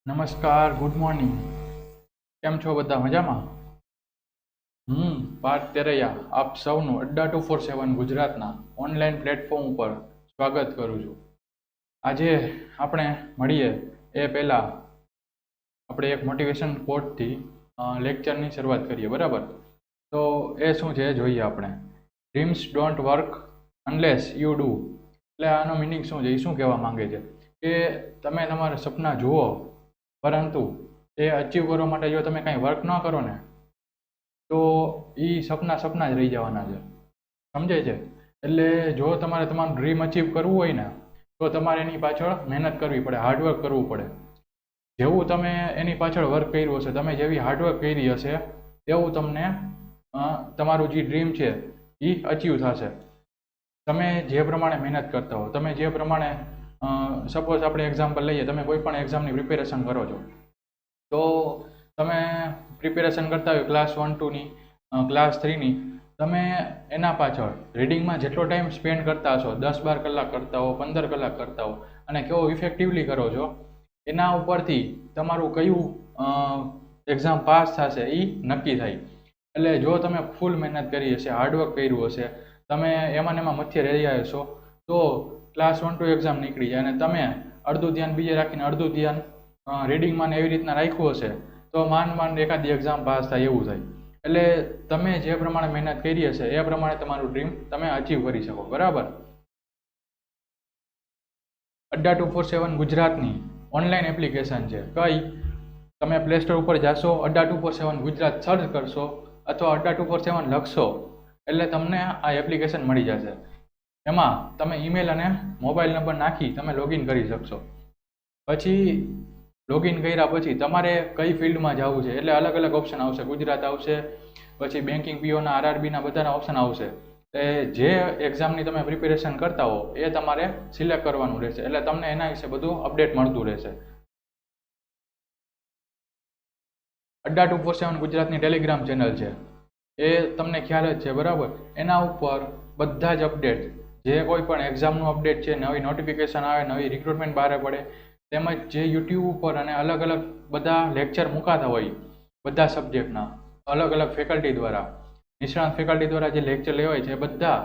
નમસ્કાર, good morning. કેમ છો બધા મજામાં? પાર્થ તેરૈયા આપ સૌનું અડ્ડા 247 ગુજરાતના ઓનલાઈન પ્લેટફોર્મ ઉપર સ્વાગત કરું છું. આજે આપણે મળીએ એ પહેલાં આપણે એક મોટિવેશન કોટથી લેક્ચરની શરૂઆત કરીએ, બરાબર? તો એ શું છે એ જોઈએ આપણે. Dreams don't work unless you do. એટલે આનો મિનિંગ શું છે, એ શું કહેવા માંગે છે કે તમે તમારા સપના જુઓ, પરંતુ એ અચીવ કરવા માટે જો તમે કાંઈ વર્ક ન કરો ને તો એ સપના સપના જ રહી જવાના છે. સમજાય છે? એટલે જો તમારે તમારું ડ્રીમ અચીવ કરવું હોય ને તો તમારે એની પાછળ મહેનત કરવી પડે, હાર્ડવર્ક કરવું પડે. જેવું તમે એની પાછળ વર્ક કર્યું હશે, તમે જેવી હાર્ડવર્ક કરી હશે, એવું તમને તમારું જે ડ્રીમ છે એ અચીવ થશે. તમે જે પ્રમાણે મહેનત કરતા હો, તમે જે પ્રમાણે સપોઝ આપણે એક્ઝામ્પલ લઈએ, તમે કોઈ પણ એક્ઝામની પ્રિપેરેશન કરો છો, તો તમે પ્રિપેરેશન કરતા હોય ક્લાસ 1, 2ની, ક્લાસ 3ની, તમે એના પાછળ રીડિંગમાં જેટલો ટાઈમ સ્પેન્ડ કરતા હશો, 10-12 કલાક કરતા હો, 15 કલાક કરતા હો, અને કેવો ઇફેક્ટિવલી કરો છો, એના ઉપરથી તમારું કયું એક્ઝામ પાસ થશે એ નક્કી થાય. એટલે જો તમે ફૂલ મહેનત કરી હશે, હાર્ડવર્ક કર્યું હશે, તમે એમાં મધ્ય રહ્યા હશો, તો ક્લાસ 1, 2 એક્ઝામ નીકળી જાય અને તમે અડધું ધ્યાન બીજે રાખીને અડધું ધ્યાન રીડિંગમાં એવી રીતના રાખ્યું હશે, તો માંડ એકાદી એક્ઝામ પાસ થાય એવું થાય. એટલે તમે જે પ્રમાણે મહેનત કરી હશે એ પ્રમાણે તમારું ડ્રીમ તમે અચીવ કરી શકો, બરાબર? અડ્ડા 247 ગુજરાતની ઓનલાઈન એપ્લિકેશન છે. કઈ? તમે પ્લે સ્ટોર ઉપર જાશો, અડ્ડા 247 ગુજરાત સર્ચ કરશો અથવા અડ્ડા 247 લખશો એટલે તમને આ એપ્લિકેશન મળી જશે. એમાં તમે ઈમેલ અને મોબાઈલ નંબર નાખી તમે લોગિન કરી શકશો. પછી લોગિન કર્યા પછી તમારે કઈ ફિલ્ડમાં જવું છે એટલે અલગ અલગ ઓપ્શન આવશે. ગુજરાત આવશે, પછી બેન્કિંગ, પીઓના, આરઆરબીના બધાના ઓપ્શન આવશે. જે એક્ઝામની તમે પ્રિપેરેશન કરતા હો એ તમારે સિલેક્ટ કરવાનું રહેશે, એટલે તમને એના વિશે બધું અપડેટ મળતું રહેશે. અડ્ડા 247 ગુજરાતની ટેલિગ્રામ ચેનલ છે, એ તમને ખ્યાલ જ છે, બરાબર? એના ઉપર બધા જ અપડેટ, જે કોઈ પણ એક્ઝામનું અપડેટ છે, નવી નોટિફિકેશન આવે, નવી રિક્રુટમેન્ટ બહાર પડે, તેમજ જે યુટ્યુબ ઉપર અને અલગ અલગ બધા લેક્ચર મુકાતા હોય બધા સબ્જેક્ટના, અલગ અલગ ફેકલ્ટી દ્વારા, નિષ્ણાત ફેકલ્ટી દ્વારા જે લેક્ચર લેવાય છે, એ બધા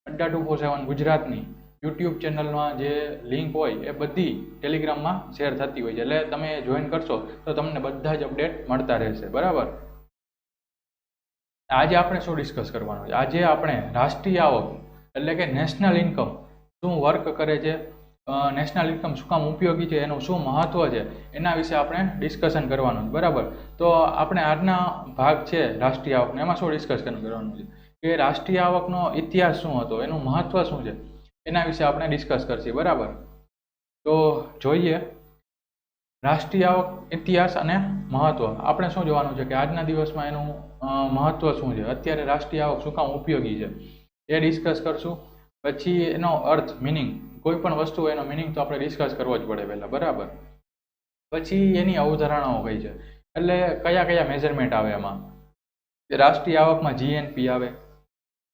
અડ્ડા 247 ગુજરાતની યુટ્યુબ ચેનલમાં જે લિંક હોય એ બધી ટેલિગ્રામમાં શેર થતી હોય છે. એટલે તમે જોઈન કરશો તો તમને બધા જ અપડેટ મળતા રહેશે, બરાબર? આજે આપણે શું ડિસ્કસ કરવાનું છે? આજે આપણે રાષ્ટ્રીય આવક એટલે કે નેશનલ ઇન્કમ શું વર્ક કરે છે, નેશનલ ઇન્કમ શું કામ ઉપયોગી છે, એનું શું મહત્વ છે, એના વિશે આપણે ડિસ્કશન કરવાનું છે, બરાબર? તો આપણે આજના ભાગ છે રાષ્ટ્રીય આવકનો, એમાં શું ડિસ્કશન કરવાનું છે કે રાષ્ટ્રીય આવકનો ઇતિહાસ શું હતો, એનું મહત્વ શું છે, એના વિશે આપણે ડિસ્કસ કરશી, બરાબર? તો જોઈએ રાષ્ટ્રીય આવક, ઇતિહાસ અને મહત્વ. આપણે શું જોવાનું છે કે આજના દિવસમાં એનું મહત્વ શું છે, અત્યારે રાષ્ટ્રીય આવક શું કામ ઉપયોગી છે, એ ડિસ્કસ કરશું. પછી એનો અર્થ, મિનિંગ, કોઈ પણ વસ્તુ એનો મિનિંગ તો આપણે ડિસ્કસ કરવો જ પડે પહેલા, બરાબર? પછી એની અવધારણાઓ કઈ છે, એટલે કયા કયા મેઝરમેન્ટ આવે એમાં. રાષ્ટ્રીય આવકમાં જીએનપી આવે,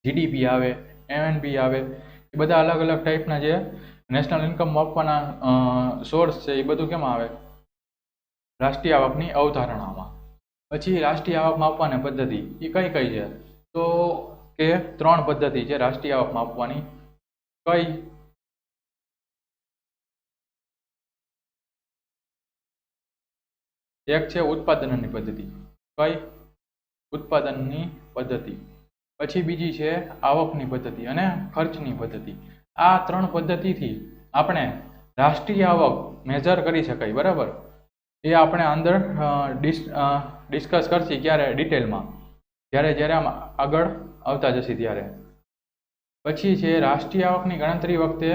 જીડીપી આવે, એમએનપી આવે, એ બધા અલગ અલગ ટાઈપના જે નેશનલ ઇન્કમ માપવાના સોર્સ છે, એ બધું કેમાં આવે? રાષ્ટ્રીય આવકની અવધારણામાં. પછી રાષ્ટ્રીય આવક માપવાની પદ્ધતિ એ કઈ કઈ છે, તો કે 3 પદ્ધતિ છે રાષ્ટ્રીય આવક માપવાની. કઈ? એક છે ઉત્પાદનની પદ્ધતિ. કઈ? ઉત્પાદનની પદ્ધતિ. પછી બીજી છે આવકની પદ્ધતિ અને ખર્ચની પદ્ધતિ. આ 3 પદ્ધતિથી આપણે રાષ્ટ્રીય આવક મેજર કરી શકાય, બરાબર? એ આપણે અંદર ડિસ્કસ કરશી ક્યારે? ડિટેલમાં, જ્યારે આમ આગળ આવતા જશે ત્યારે. પછી છે રાષ્ટ્રીય આવકની ગણતરી વખતે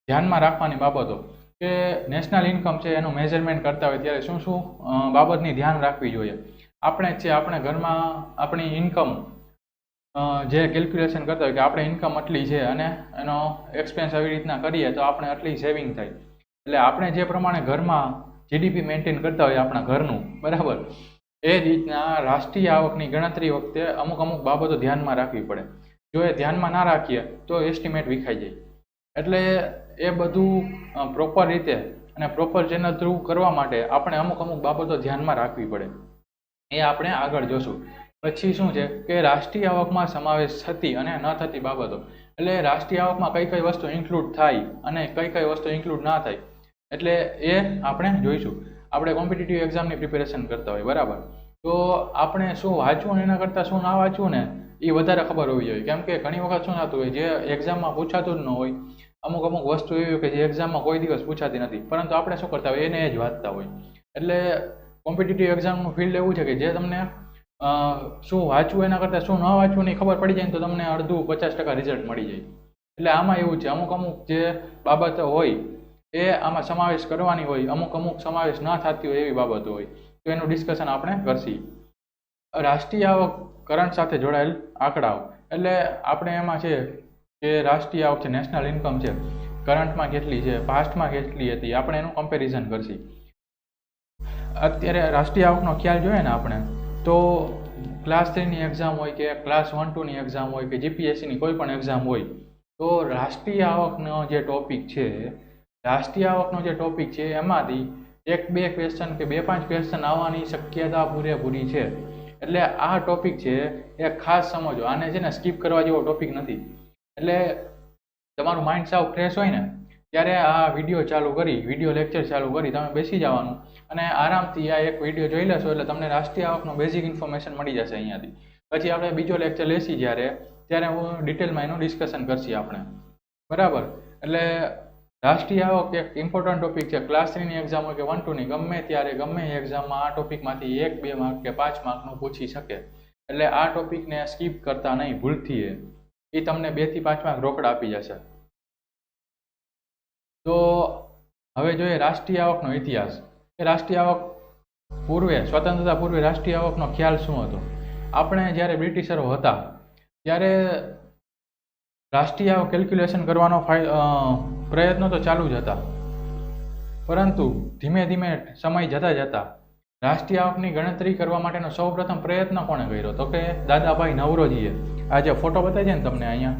ધ્યાનમાં રાખવાની બાબતો, કે નેશનલ ઇન્કમ છે એનું મેઝરમેન્ટ કરતા હોય ત્યારે શું શું બાબતની ધ્યાન રાખવી જોઈએ. આપણે ઘરમાં આપણી ઇન્કમ જે કેલ્ક્યુલેશન કરતા હોય કે આપણે ઇન્કમ આટલી છે અને એનો એક્સપેન્સ આવી રીતના કરીએ તો આપણે આટલી સેવિંગ થાય. એટલે આપણે જે પ્રમાણે ઘરમાં જીડીપી મેન્ટેન કરતા હોય આપણા ઘરનું, બરાબર, એ રીતના રાષ્ટ્રીય આવકની ગણતરી વખતે અમુક બાબતો ધ્યાનમાં રાખવી પડે. જો એ ધ્યાનમાં ના રાખીએ તો એસ્ટિમેટ વિખાઈ જાય. એટલે એ બધું પ્રોપર રીતે અને પ્રોપર ચેનલ થ્રુ કરવા માટે આપણે અમુક બાબતો ધ્યાનમાં રાખવી પડે, એ આપણે આગળ જોશું. પછી શું છે કે રાષ્ટ્રીય આવકમાં સમાવેશ થતી અને ન થતી બાબતો, એટલે રાષ્ટ્રીય આવકમાં કઈ કઈ વસ્તુ ઇન્ક્લુડ થાય અને કઈ કઈ વસ્તુ ઇન્ક્લુડ ના થાય, એટલે એ આપણે જોઈશું. આપણે કોમ્પિટિટિવ એક્ઝામની પ્રિપેરેશન કરતા હોય, બરાબર, તો આપણે શું વાંચવું ને એના કરતાં શું ના વાંચવું ને એ વધારે ખબર હોવી જોઈએ. કેમ કે ઘણી વખત શું થતું હોય, જે એક્ઝામમાં પૂછાતું જ ન હોય, અમુક વસ્તુ એવી હોય કે જે એક્ઝામમાં કોઈ દિવસ પૂછાતી નથી, પરંતુ આપણે શું કરતા હોય એને જ વાંચતા હોય. એટલે કોમ્પિટિટિવ એક્ઝામનું ફિલ્ડ એવું છે કે જે તમને શું વાંચવું એના કરતાં શું ન વાંચવું ની ખબર પડી જાય ને તો તમને અડધું 50% રિઝલ્ટ મળી જાય. એટલે આમાં એવું છે, અમુક જે બાબતો હોય એ આમાં સમાવેશ કરવાની હોય, અમુક સમાવેશ ના થતી હોય એવી બાબતો હોય, તો એનું ડિસ્કશન આપણે કરશી. રાષ્ટ્રીય આવક કરંટ સાથે જોડાયેલ આંકડાઓ, એટલે આપણે એમાં છે કે રાષ્ટ્રીય આવક છે, નેશનલ ઇન્કમ છે, કરંટમાં કેટલી છે, પાસ્ટમાં કેટલી હતી, આપણે એનું કમ્પેરિઝન કરશી. અત્યારે રાષ્ટ્રીય આવકનો ખ્યાલ જોઈએ ને આપણે, તો ક્લાસ 3ની એક્ઝામ હોય કે ક્લાસ 1-2ની એક્ઝામ હોય કે જીપીએસસીની કોઈ પણ એક્ઝામ હોય, તો રાષ્ટ્રીય આવકનો જે ટોપિક છે, એમાંથી 1-2 ક્વેશ્ચન કે 2-5 ક્વેશ્ચન આવવાની શક્યતા પૂરેપૂરી છે. એટલે આ ટોપિક છે એ ખાસ સમજો. આને છે ને સ્કીપ કરવા જેવો ટોપિક નથી. એટલે તમારું માઇન્ડ સાવ ફ્રેશ હોય ને ત્યારે આ વિડીયો લેક્ચર ચાલુ કરી તમે બેસી જવાનું અને આરામથી આ એક વિડીયો જોઈ લેશો એટલે તમને રાષ્ટ્રીય આવકનો બેઝિક ઇન્ફોર્મેશન મળી જશે અહીંયાથી. પછી આપણે બીજો લેક્ચર લેશી ત્યારે હું ડિટેલમાં એનું ડિસ્કશન કરશી આપણે, બરાબર. એટલે રાષ્ટ્રીય આવક એક ઇમ્પોર્ટન્ટ ટોપિક છે. ક્લાસ 3ની એક્ઝામ હોય કે 1-2ની, ગમે ત્યારે ગમે એક્ઝામમાં આ ટોપિકમાંથી 1-2 માર્ક કે 5 માર્કનું પૂછી શકે. એટલે આ ટોપિકને સ્કીપ કરતા નહીં ભૂલથી, એ તમને 2 થી 5 માર્ક રોકડા આપી જશે. તો હવે જોઈએ રાષ્ટ્રીય આવકનો ઇતિહાસ. કે રાષ્ટ્રીય આવક પૂર્વે, સ્વતંત્રતા પૂર્વે રાષ્ટ્રીય આવકનો ખ્યાલ શું હતો? આપણે જ્યારે બ્રિટિશરો હતા ત્યારે રાષ્ટ્રીય આવક કેલ્ક્યુલેશન કરવાનો પ્રયત્નો તો ચાલુ જ હતા, પરંતુ ધીમે ધીમે સમય જતા રાષ્ટ્રીય આવકની ગણતરી કરવા માટેનો સૌપ્રથમ પ્રયત્ન કોણે કર્યો? તો કે દાદાભાઈ નવરોજીએ. આ જે ફોટો બતાવી છે ને તમને અહીંયા,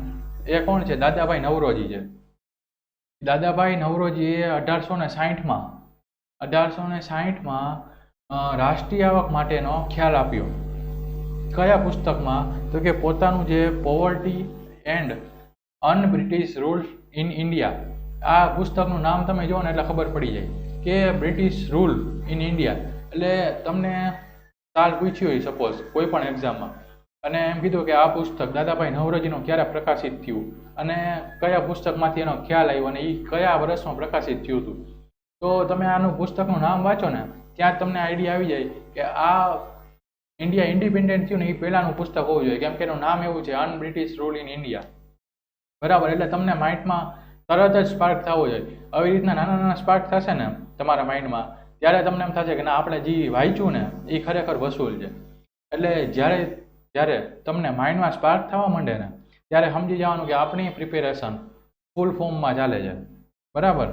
એ કોણ છે? દાદાભાઈ નવરોજી છે. દાદાભાઈ નવરોજીએ 1860માં રાષ્ટ્રીય આવક માટેનો ખ્યાલ આપ્યો. કયા પુસ્તકમાં? તો કે પોતાનું જે poverty and unbritish rule in India, આ પુસ્તકનું નામ તમે જુઓ ને એટલે ખબર પડી જાય કે બ્રિટિશ રૂલ ઇન ઇન્ડિયા. એટલે તમને સાલ પૂછ્યું હોય સપોઝ કોઈ પણ એક્ઝામમાં, અને એમ કીધું કે આ પુસ્તક દાદાભાઈ નવરોજીનું ક્યારે પ્રકાશિત થયું અને કયા પુસ્તકમાંથી એનો ખ્યાલ આવ્યો અને એ કયા વર્ષમાં પ્રકાશિત થયું હતું, તો તમે આનું પુસ્તકનું નામ વાંચો ને ત્યાં તમને આઈડિયા આવી જાય કે આ ઇન્ડિયા ઇન્ડિપેન્ડન્ટ થયું ને એ પહેલાંનું પુસ્તક હોવું જોઈએ, કેમ કે એનું નામ એવું છે, અનબ્રિટિશ રૂલ ઇન ઇન્ડિયા, બરાબર. એટલે તમને માઇન્ડમાં તરત જ સ્પાર્ક થવો જોઈએ. આવી રીતના નાના સ્પાર્ક થશે ને તમારા માઇન્ડમાં, ત્યારે તમને એમ થશે કે ના, આપણે જે વાંચ્યું ને એ ખરેખર વસૂલ છે. એટલે જ્યારે તમને માઇન્ડમાં સ્પાર્ક થવા માંડે ને ત્યારે સમજી જવાનું કે આપણી પ્રિપેરેશન ફૂલ ફોર્મમાં ચાલે છે, બરાબર.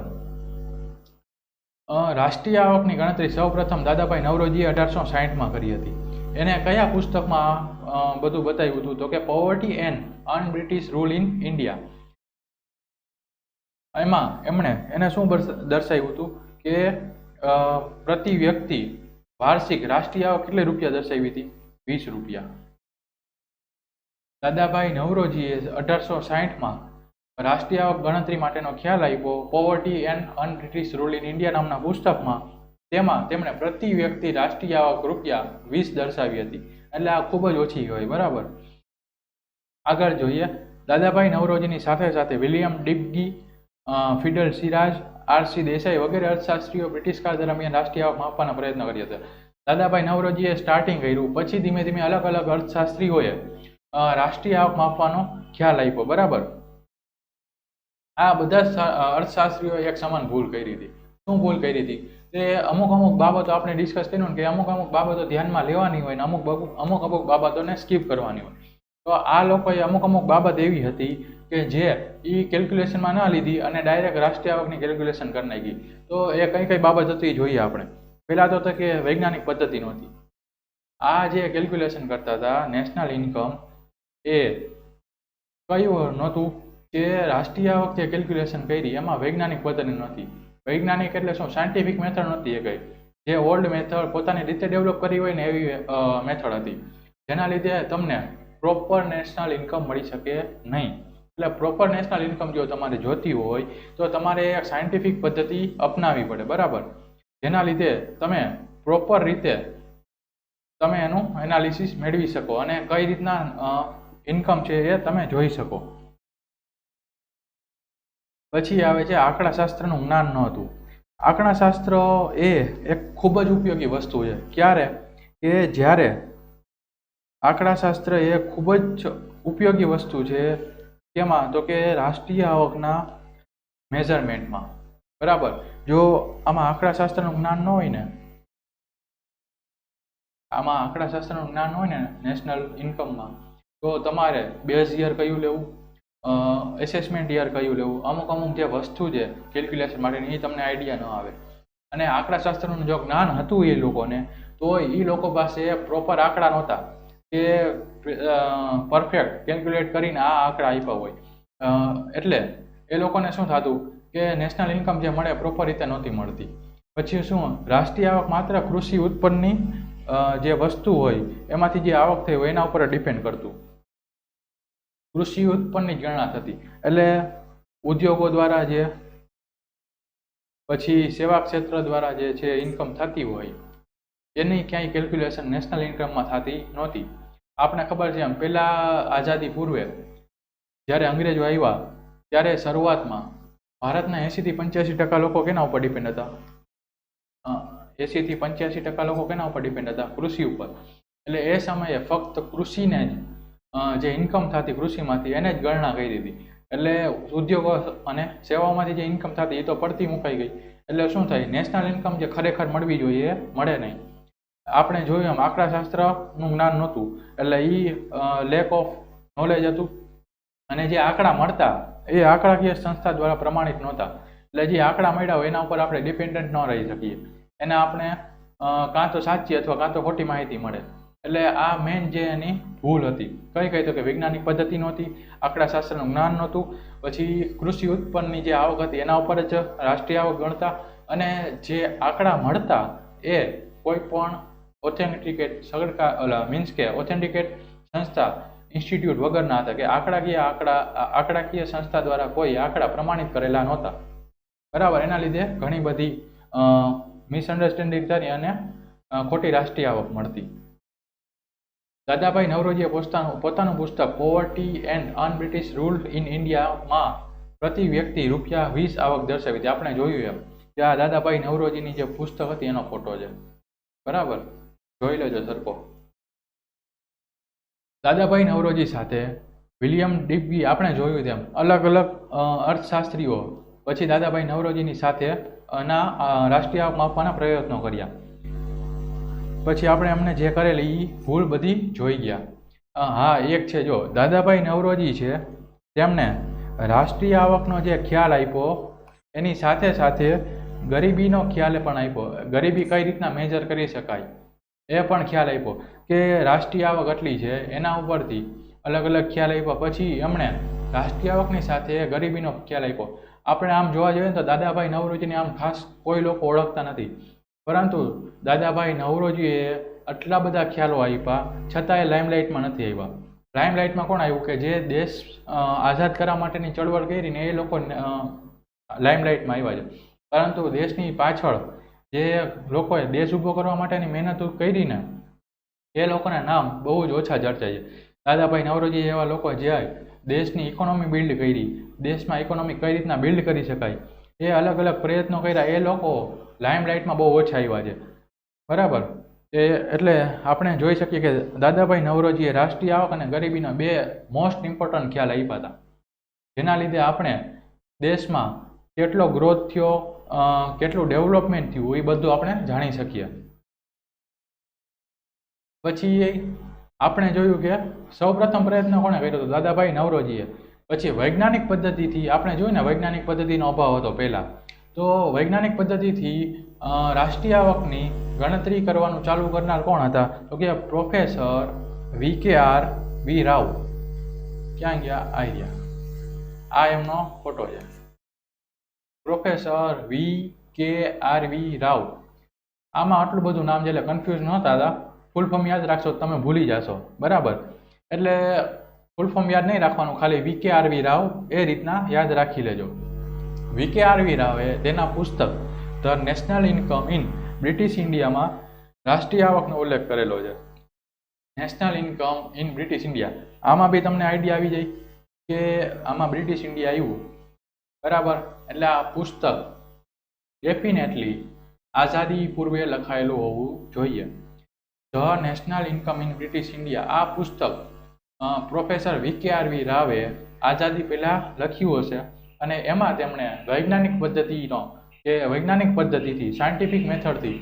રાષ્ટ્રીય આવકની ગણતરી સૌપ્રથમ દાદાભાઈ નવરોજીએ 1860માં કરી હતી. એને કયા પુસ્તકમાં બધું બતાવ્યું હતું? તો કે poverty and unbritish rule in India. એમાં એને શું દર્શાવ્યું હતું કે પ્રતિ વ્યક્તિ વાર્ષિક રાષ્ટ્રીય આવક કેટલી રૂપિયા દર્શાવી હતી? 20 રૂપિયા. દાદાભાઈ નવરોજીએ 1860માં રાષ્ટ્રીય આવક ગણતરી માટેનો ખ્યાલ આપ્યો poverty and unbritish rule in India નામના પુસ્તકમાં. તેમાં તેમણે પ્રતિ વ્યક્તિ રાષ્ટ્રીય આવક રૂપિયા 20 દર્શાવી હતી. એટલે આ ખૂબ જ ઓછી હોય, બરાબર. આગળ જોઈએ. દાદાભાઈ નવરોજીની સાથે સાથે વિલિયમ ડિગ્ગી, ફિડલ સિરાજ, આર.સી. દેસાઈ વગેરે અર્થશાસ્ત્રીઓ બ્રિટિશ કાળ દરમિયાન રાષ્ટ્રીય આવક માપવાના પ્રયત્ન કર્યા હતા. દાદાભાઈ નવરોજીએ સ્ટાર્ટિંગ કર્યું, પછી ધીમે ધીમે અલગ અલગ અર્થશાસ્ત્રીઓએ રાષ્ટ્રીય આવક માપવાનો ખ્યાલ આપ્યો, બરાબર. આ બધા અર્થશાસ્ત્રીઓએ એક સમાન ભૂલ કરી હતી. શું ભૂલ કરી હતી? તે અમુક બાબતો આપણે ડિસ્કસ કર્યું ને કે અમુક બાબતો ધ્યાનમાં લેવાની હોય ને અમુક બાબતોને સ્કીપ કરવાની હોય. તો આ લોકોએ અમુક બાબત એવી હતી કે જે એ કેલ્ક્યુલેશનમાં ના લીધી અને ડાયરેક્ટ રાષ્ટ્રીય આવકની કેલ્ક્યુલેશન કરી નાખી. તો એ કઈ બાબત હતી એ જોઈએ આપણે. પહેલાં તો કે વૈજ્ઞાનિક પદ્ધતિ નહોતી. આ જે કેલ્ક્યુલેશન કરતા હતા નેશનલ ઇન્કમ, એ કયું નહોતું કે રાષ્ટ્રીય આવક જે કેલ્ક્યુલેશન કરી એમાં વૈજ્ઞાનિક પદ્ધતિ નહોતી. વૈજ્ઞાનિક એટલે શું? સાયન્ટિફિક મેથડ નહોતી એ કઈ, જે ઓલ્ડ મેથડ પોતાની રીતે ડેવલપ કરી હોય ને એવી મેથડ હતી, જેના લીધે તમને પ્રોપર નેશનલ ઇન્કમ મળી શકે નહીં. એટલે પ્રોપર નેશનલ ઇન્કમ જો તમારે જોતી હોય તો તમારે એક સાયન્ટિફિક પદ્ધતિ અપનાવવી પડે, બરાબર, જેના લીધે તમે પ્રોપર રીતે તમે એનું એનાલિસિસ મેળવી શકો અને કઈ રીતના ઇન્કમ છે એ તમે જોઈ શકો. પછી આવે છે આંકડાશાસ્ત્રનું જ્ઞાન ન હતું. આંકડાશાસ્ત્ર એ એક ખૂબ જ ઉપયોગી વસ્તુ છે. ક્યારે? કે જ્યારે આંકડાશાસ્ત્ર એ ખૂબ જ ઉપયોગી વસ્તુ છે. કેમાં? તો કે રાષ્ટ્રીય આવકના મેઝરમેન્ટમાં, બરાબર. જો આમાં આંકડાશાસ્ત્રનું જ્ઞાન ન હોય ને, નેશનલ ઇન્કમમાં, તો તમારે બેઝ યર કયું લેવું, એસેસમેન્ટ યર કયું લેવું, અમુક જે વસ્તુ છે કેલ્ક્યુલેશન માટેની, એ તમને આઈડિયા ન આવે. અને આંકડાશાસ્ત્રનું જો જ્ઞાન હતું એ લોકોને, તો એ લોકો પાસે પ્રોપર આંકડા નહોતા કે પરફેક્ટ કેલ્ક્યુલેટ કરીને આ આંકડા આપ્યા હોય. એટલે એ લોકોને શું થતું કે નેશનલ ઇન્કમ જે મળે પ્રોપર રીતે નહોતી મળતી. પછી શું? રાષ્ટ્રીય આવક માત્ર કૃષિ ઉત્પન્નની જે વસ્તુ હોય એમાંથી જે આવક થઈ હોય એના ઉપર ડિપેન્ડ કરતું. કૃષિ ઉત્પન્નની ગણના થતી. એટલે ઉદ્યોગો દ્વારા જે, પછી સેવા ક્ષેત્ર દ્વારા જે છે ઇન્કમ થતી હોય એની ક્યાંય કેલ્ક્યુલેશન નેશનલ ઇન્કમમાં થતી નહોતી. આપણે ખબર છે એમ, પહેલા આઝાદી પૂર્વે જ્યારે અંગ્રેજો આવ્યા ત્યારે શરૂઆતમાં ભારતના 80-85% લોકો કેના ઉપર ડિપેન્ડ હતા? 80-85% લોકો કેના ઉપર ડિપેન્ડ હતા? કૃષિ ઉપર. એટલે એ સમયે ફક્ત કૃષિને જ જે ઇન્કમ થતી કૃષિમાંથી એને જ ગણના કરી હતી. એટલે ઉદ્યોગો અને સેવાઓમાંથી જે ઇન્કમ થતી એ તો પડતી મુકાઈ ગઈ. એટલે શું થાય? નેશનલ ઇન્કમ જે ખરેખર મળવી જોઈએ એ મળે નહીં. આપણે જોયું એમ આંકડાશાસ્ત્રનું જ્ઞાન નહોતું, એટલે એ લેક ઓફ નોલેજ હતું. અને જે આંકડા મળતા એ આંકડાકીય સંસ્થા દ્વારા પ્રમાણિત નહોતા. એટલે જે આંકડા મળ્યા હોય એના ઉપર આપણે ડિપેન્ડન્ટ ન રહી શકીએ. એને આપણે કાં તો સાચી અથવા કાં તો ખોટી માહિતી મળે. એટલે આ મેઇન જે એની ભૂલ હતી. કઈ તો કે વૈજ્ઞાનિક પદ્ધતિ નહોતી, આંકડાશાસ્ત્રનું જ્ઞાન નહોતું, પછી કૃષિ ઉત્પન્નની જે આવક હતી એના ઉપર જ રાષ્ટ્રીય આવક ગણતા, અને જે આંકડા મળતા એ કોઈ પણ ઓથેન્ટિકેટ સંસ્થા ઇન્સ્ટિટ્યૂટ વગરના હતા, કે આંકડાકીય સંસ્થા દ્વારા કોઈ આંકડા પ્રમાણિત કરેલા નહોતા, બરાબર. એના લીધે ઘણી બધી મિસઅન્ડરસ્ટેન્ડિંગ થઈ અને ખોટી રાષ્ટ્રીય આવક મળતી. દાદાભાઈ નવરોજીએ પોતાનું પુસ્તક poverty and unbritish rule in ઇન્ડિયામાં પ્રતિ વ્યક્તિ ₹20 આવક દર્શાવી હતી. આપણે જોયું એમ કે આ દાદાભાઈ નવરોજીની જે પુસ્તક હતી એનો ફોટો છે, બરાબર, જોઈ લેજો સરખો. દાદાભાઈ નવરોજી સાથે વિલિયમ ડિગ્બી, આપણે જોયું તેમ અલગ અલગ અર્થશાસ્ત્રીઓ પછી દાદાભાઈ નવરોજીની સાથે રાષ્ટ્રીય આવક માપવાના પ્રયત્નો કર્યા. પછી આપણે એમને જે કરેલી એ ભૂલ બધી જોઈ ગયા. હા, એક છે, જો દાદાભાઈ નવરોજી છે તેમને રાષ્ટ્રીય આવકનો જે ખ્યાલ આપ્યો એની સાથે સાથે ગરીબીનો ખ્યાલ પણ આપ્યો. ગરીબી કઈ રીતના મેજર કરી શકાય એ પણ ખ્યાલ આપ્યો, કે રાષ્ટ્રીય આવક આટલી છે એના ઉપરથી અલગ અલગ ખ્યાલ આપ્યો. પછી એમણે રાષ્ટ્રીય આવકની સાથે ગરીબીનો ખ્યાલ આપ્યો. આપણે આમ જોવા જઈએ તો દાદાભાઈ નવરોજીને આમ ખાસ કોઈ લોકો ઓળખતા નથી, પરંતુ દાદાભાઈ નવરોજીએ આટલા બધા ખ્યાલો આપ્યા છતાંય લાઇમલાઇટમાં નથી આવ્યા. લાઇમલાઇટમાં કોણ આવ્યું? કે જે દેશ આઝાદ કરવા માટેની ચળવળ કરી ને એ લોકો લાઇમલાઇટમાં આવ્યા છે. પરંતુ દેશની પાછળ જે લોકોએ દેશ ઊભો કરવા માટેની મહેનત કરી ને એ લોકોના નામ બહુ જ ઓછા ચર્ચાય છે. દાદાભાઈ નવરોજી એવા લોકો જે દેશની ઇકોનોમી બિલ્ડ કરી, દેશમાં ઇકોનોમી કઈ રીતના બિલ્ડ કરી શકાય એ અલગ અલગ પ્રયત્નો કર્યા, એ લોકો લાઇમલાઇટમાં બહુ ઓછા આવ્યા છે, બરાબર. એટલે આપણે જોઈ શકીએ કે દાદાભાઈ નવરોજીએ રાષ્ટ્રીય આવક અને ગરીબીના 2 મોસ્ટ ઇમ્પોર્ટન્ટ ખ્યાલ આપ્યા હતા, જેના લીધે આપણે દેશમાં કેટલો ગ્રોથ થયો, કેટલું ડેવલપમેન્ટ થયું એ બધું આપણે જાણી શકીએ. પછી આપણે જોયું કે સૌપ્રથમ પ્રયત્ન કોણે કર્યો હતો? દાદાભાઈ નવરોજીએ. પછી વૈજ્ઞાનિક પદ્ધતિથી આપણે જોયું ને, વૈજ્ઞાનિક પદ્ધતિનો અભાવ હતો પહેલાં, તો વૈજ્ઞાનિક પદ્ધતિથી રાષ્ટ્રીય આવકની ગણતરી કરવાનું ચાલુ કરનાર કોણ હતા? તો કે પ્રોફેસર VKR રાવ. ક્યાં ગયા? આ એમનો ફોટો છે. Professor VKRV Rao. આમાં આટલું બધું નામ છે એટલે કન્ફ્યુઝ ન થતા, ફૂલ ફોર્મ યાદ રાખશો તમે ભૂલી જશો, બરાબર. એટલે ફૂલ ફોર્મ યાદ નહીં રાખવાનું, ખાલી VKRV રાવ એ રીતના યાદ રાખી લેજો. VKRV રાવે તેના પુસ્તક the national income in British ઇન્ડિયામાં રાષ્ટ્રીય આવકનો ઉલ્લેખ કરેલો છે. National income in British India, આમાં બી તમને આઈડિયા આવી જાય કે આમાં બ્રિટિશ ઇન્ડિયા આવ્યું, બરાબર. એટલે આ પુસ્તક ડેફિનેટલી આઝાદી પૂર્વે લખાયેલું હોવું જોઈએ. The national income in British India, આ પુસ્તક પ્રોફેસર VKRV રાવે આઝાદી પહેલાં લખ્યું હશે, અને એમાં તેમણે વૈજ્ઞાનિક પદ્ધતિથી સાયન્ટિફિક મેથડથી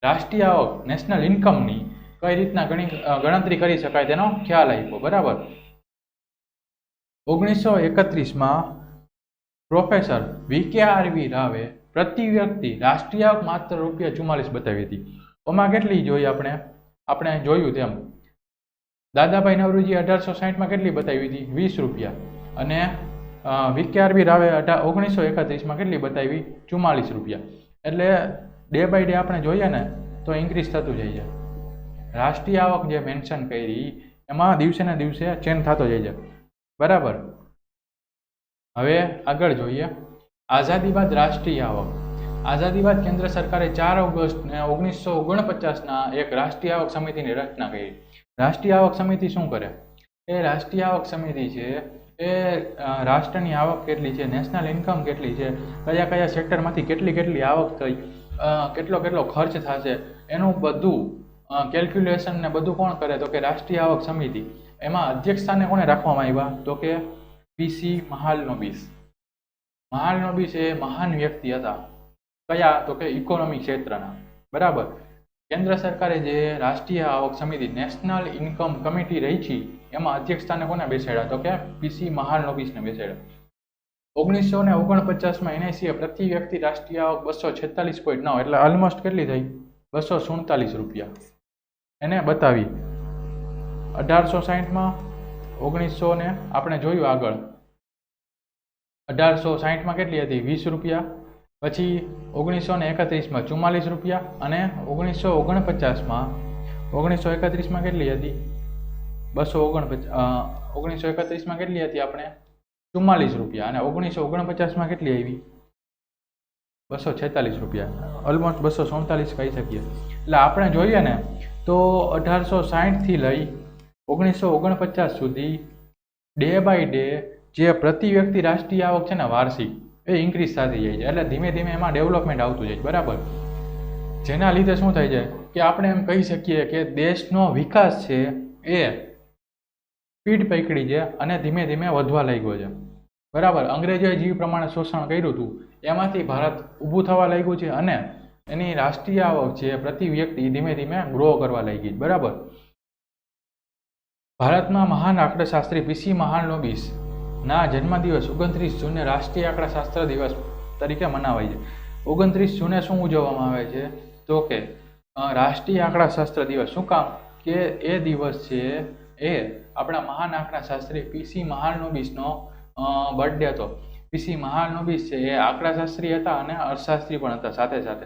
રાષ્ટ્રીય આવક નેશનલ ઇન્કમની કઈ રીતના ગણતરી કરી શકાય તેનો ખ્યાલ આપ્યો, બરાબર. 1931માં પ્રોફેસર VKRV રાવે પ્રતિ વ્યક્તિ રાષ્ટ્રીય આવક માત્ર ₹44 બતાવી હતી. આમાં કેટલી જોઈ આપણે જોયું તેમ દાદાભાઈ નવરોજી 1860માં કેટલી બતાવી હતી? ₹20. અને VKRV રાવે 1931માં કેટલી બતાવી? ₹44. એટલે ડે બાય ડે આપણે જોઈએ ને તો ઇન્ક્રીઝ થતું જાય છે. રાષ્ટ્રીય આવક જે મેન્શન કરી એમાં દિવસે ને દિવસે ચેન્જ થતો જાય છે, બરાબર. હવે આગળ જોઈએ આઝાદી બાદ રાષ્ટ્રીય આવક. આઝાદી બાદ કેન્દ્ર સરકારે 4 ઓગસ્ટ 1949ના એક રાષ્ટ્રીય આવક સમિતિની રચના કરી. રાષ્ટ્રીય આવક સમિતિ શું કરે? એ રાષ્ટ્રીય આવક સમિતિ છે એ રાષ્ટ્રની આવક કેટલી છે, નેશનલ ઇન્કમ કેટલી છે, કયા કયા સેક્ટરમાંથી કેટલી આવક થઈ, કેટલો ખર્ચ થશે, એનું બધું કેલ્ક્યુલેશન ને બધું કોણ કરે? તો કે રાષ્ટ્રીય આવક સમિતિ. એમાં અધ્યક્ષ સ્થાને કોને રાખવામાં આવ્યા? તો કે PC મહાલનોબિસ. મહાલનોબિસ એ મહાન વ્યક્તિ હતા. કયા? તો કે ઇકોનોમિક ક્ષેત્રના, બરાબર. કેન્દ્ર સરકારે જે રાષ્ટ્રીય આવક સમિતિ નેશનલ ઇન્કમ કમિટી રહી છે એમાં અધ્યક્ષ સ્થાને કોને બેસાડ્યા? તો કે PC મહાલનોબિસને બેસાડ્યા. 1949માં NICએ પ્રતિ વ્યક્તિ રાષ્ટ્રીય આવક 246.9 એટલે ઓલમોસ્ટ કેટલી થઈ? ₹247 એને બતાવી. 1860માં 1900 ને આપણે જોયું આગળ 1860માં કેટલી હતી? ₹20. પછી 1931માં ₹44 અને 1931માં કેટલી હતી? 1931માં કેટલી હતી આપણે? ₹44. અને 1949માં કેટલી આવી? ₹246. ઓલમોસ્ટ 247 કહી શકીએ. એટલે આપણે જોઈએ ને તો 1860 થી લઈ 1949 સુધી ડે બાય ડે જે પ્રતિ વ્યક્તિ રાષ્ટ્રીય આવક છે ને વાર્ષિક એ ઇન્ક્રીઝ થતી જાય છે. એટલે ધીમે ધીમે એમાં ડેવલપમેન્ટ આવતું જાય, બરાબર. જેના લીધે શું થાય છે કે આપણે એમ કહી શકીએ કે દેશનો વિકાસ છે એ સ્પીડ પકડી છે અને ધીમે ધીમે વધવા લાગ્યો છે, બરાબર. અંગ્રેજોએ જે પ્રમાણે શોષણ કર્યું હતું એમાંથી ભારત ઊભું થવા લાગ્યું છે અને એની રાષ્ટ્રીય આવક છે પ્રતિ વ્યક્તિ ધીમે ધીમે ગ્રો કરવા લાગી, બરાબર. ભારતમાં મહાન આંકડાશાસ્ત્રી PC મહાલનોબિસ ના જન્મદિવસ 29 જૂને રાષ્ટ્રીય આંકડાશાસ્ત્ર દિવસ તરીકે મનાવાય છે. 29 જૂને શું ઉજવવામાં આવે છે? તો કે રાષ્ટ્રીય આંકડાશાસ્ત્ર દિવસ. શું કામ? કે એ દિવસ છે એ આપણા મહાન આંકડાશાસ્ત્રી PC મહાલનોબિસનો બર્થડે હતો. PC મહાલનોબિસ છે એ આંકડાશાસ્ત્રી હતા અને અર્થશાસ્ત્રી પણ હતા સાથે સાથે.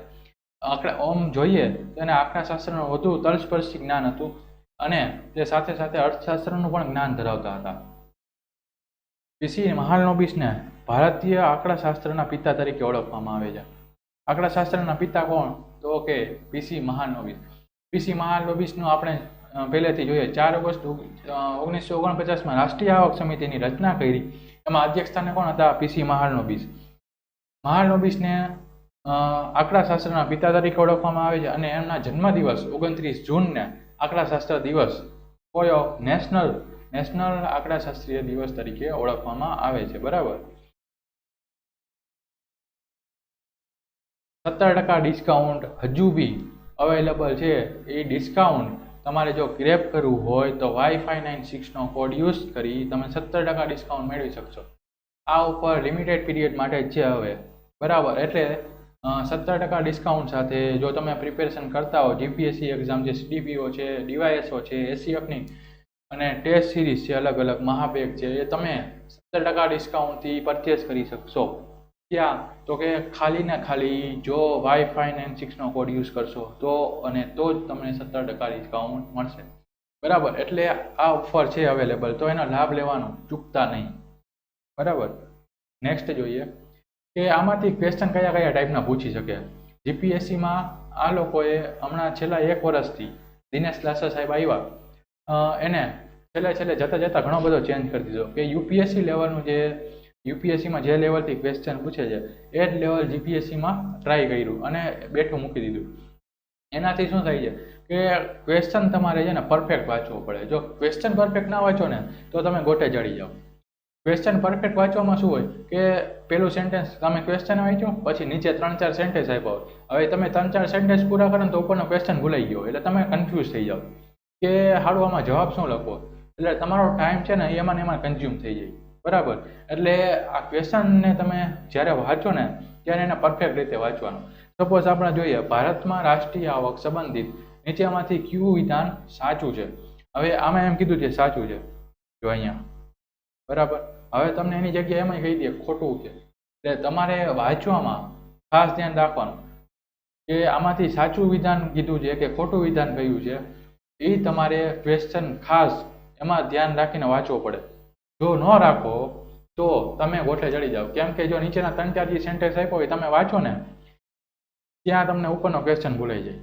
ઓમ જોઈએ તો એને આંકડાશાસ્ત્રનું વધુ તલસ્પર્શી જ્ઞાન હતું અને તે સાથે સાથે અર્થશાસ્ત્રનું પણ જ્ઞાન ધરાવતા હતા. PC મહાલનોબિસને ભારતીય આંકડાશાસ્ત્રના પિતા તરીકે ઓળખવામાં આવે છે. આંકડાશાસ્ત્રના પિતા કોણ? તો કે PC મહાલનોબિસ. PC મહાલનોબિસનું આપણે પહેલેથી જોઈએ 4 ઓગસ્ટ 1949માં રાષ્ટ્રીય આવક સમિતિની રચના કરી. એમાં અધ્યક્ષ સ્થાને કોણ હતા? PC મહાલનોબિસ. મહાલનોબિસને આંકડાશાસ્ત્રના પિતા તરીકે ઓળખવામાં આવે છે અને એમના જન્મદિવસ 29 જૂનને આંકડાશાસ્ત્ર દિવસ કયો? નેશનલ આંકડાશાસ્ત્રીય દિવસ તરીકે ઓળખવામાં આવે છે, બરાબર. 17% ડિસ્કાઉન્ટ હજુ બી અવેલેબલ છે. એ ડિસ્કાઉન્ટ તમારે જો ગ્રેબ કરવું હોય તો Y596 નો કોડ યુઝ કરી તમે 17% ડિસ્કાઉન્ટ મેળવી શકશો. આ ઉપર લિમિટેડ પીરિયડ માટે જ છે હવે, બરાબર. એટલે 17% ડિસ્કાઉન્ટ સાથે જો તમે પ્રિપેરેશન કરતા હો GPSC એક્ઝામ છે, CDPO છે, DYSO છે, SCFની અને ટેસ્ટ સિરીઝ છે, અલગ અલગ મહાપેક છે, એ તમે 17% ડિસ્કાઉન્ટથી પરચેસ કરી શકશો. ક્યાં? તો કે ખાલી ને ખાલી જો વાઈફાઈ 96 નો કોડ યુઝ કરશો તો જ તમને 17% ડિસ્કાઉન્ટ મળશે. બરાબર, એટલે આ ઓફર છે અવેલેબલ, તો એનો લાભ લેવાનો ચૂકતા નહીં. બરાબર, નેક્સ્ટ જોઈએ કે આમાંથી ક્વેશ્ચન કયા કયા ટાઈપના પૂછી શકે. જીપીએસસીમાં આ લોકોએ હમણાં છેલ્લા 1 વર્ષથી દિનેશ લાસા સાહેબ આવ્યા, એને છેલ્લે જતા ઘણો બધો ચેન્જ કરી દીધો કે યુપીએસસી લેવલનું યુપીએસસીમાં જે લેવલથી ક્વેશ્ચન પૂછે છે એ જ લેવલ જીપીએસસીમાં ટ્રાય કર્યું અને બેઠું મૂકી દીધું. એનાથી શું થાય છે કે ક્વેશ્ચન તમારે છે ને પરફેક્ટ વાંચવો પડે. જો ક્વેશ્ચન પરફેક્ટ ના વાંચો ને તો તમે ગોટે ચડી જાઓ. ક્વેશ્ચન પરફેક્ટ વાંચવામાં શું હોય કે પેલું સેન્ટેન્સ તમે ક્વેશ્ચન વાંચો, પછી નીચે 3-4 સેન્ટેન્સ આપ્યા હોય. હવે તમે 3-4 સેન્ટેન્સ પૂરા કરો તો ઉપરનો ક્વેશ્ચન ભૂલાઈ ગયો, એટલે તમે કન્ફ્યુઝ થઈ જાઓ કે હારું આમાં જવાબ શું લખવો. એટલે તમારો ટાઈમ છે ને એમાં કન્ઝ્યુમ થઈ જાય. બરાબર, એટલે આ ક્વેશ્ચનને તમે જ્યારે વાંચો ને ત્યારે એને પરફેક્ટ રીતે વાંચવાનું. સપોઝ આપણે જોઈએ ભારતમાં રાષ્ટ્રીય આવક સંબંધિત નીચેમાંથી કયું વિધાન સાચું છે. હવે આમાં એમ કીધું છે સાચું છે, જો અહીંયા. બરાબર, હવે તમને એની જગ્યાએ એમાં કહી દે ખોટું છે. એટલે તમારે વાંચવામાં ખાસ ધ્યાન રાખવાનું કે આમાંથી સાચું વિધાન કીધું છે કે ખોટું વિધાન કયું છે. એ તમારે ક્વેશ્ચન ખાસ એમાં ધ્યાન રાખીને વાંચવો પડે. જો ન રાખો તો તમે ગોઠે ચડી જાઓ. કેમ કે જો નીચેના 3-4 સેન્ટેન્સ આપ્યો હોય તમે વાંચો ને ત્યાં તમને ઉપરનો ક્વેશ્ચન ભૂલાઈ જાય.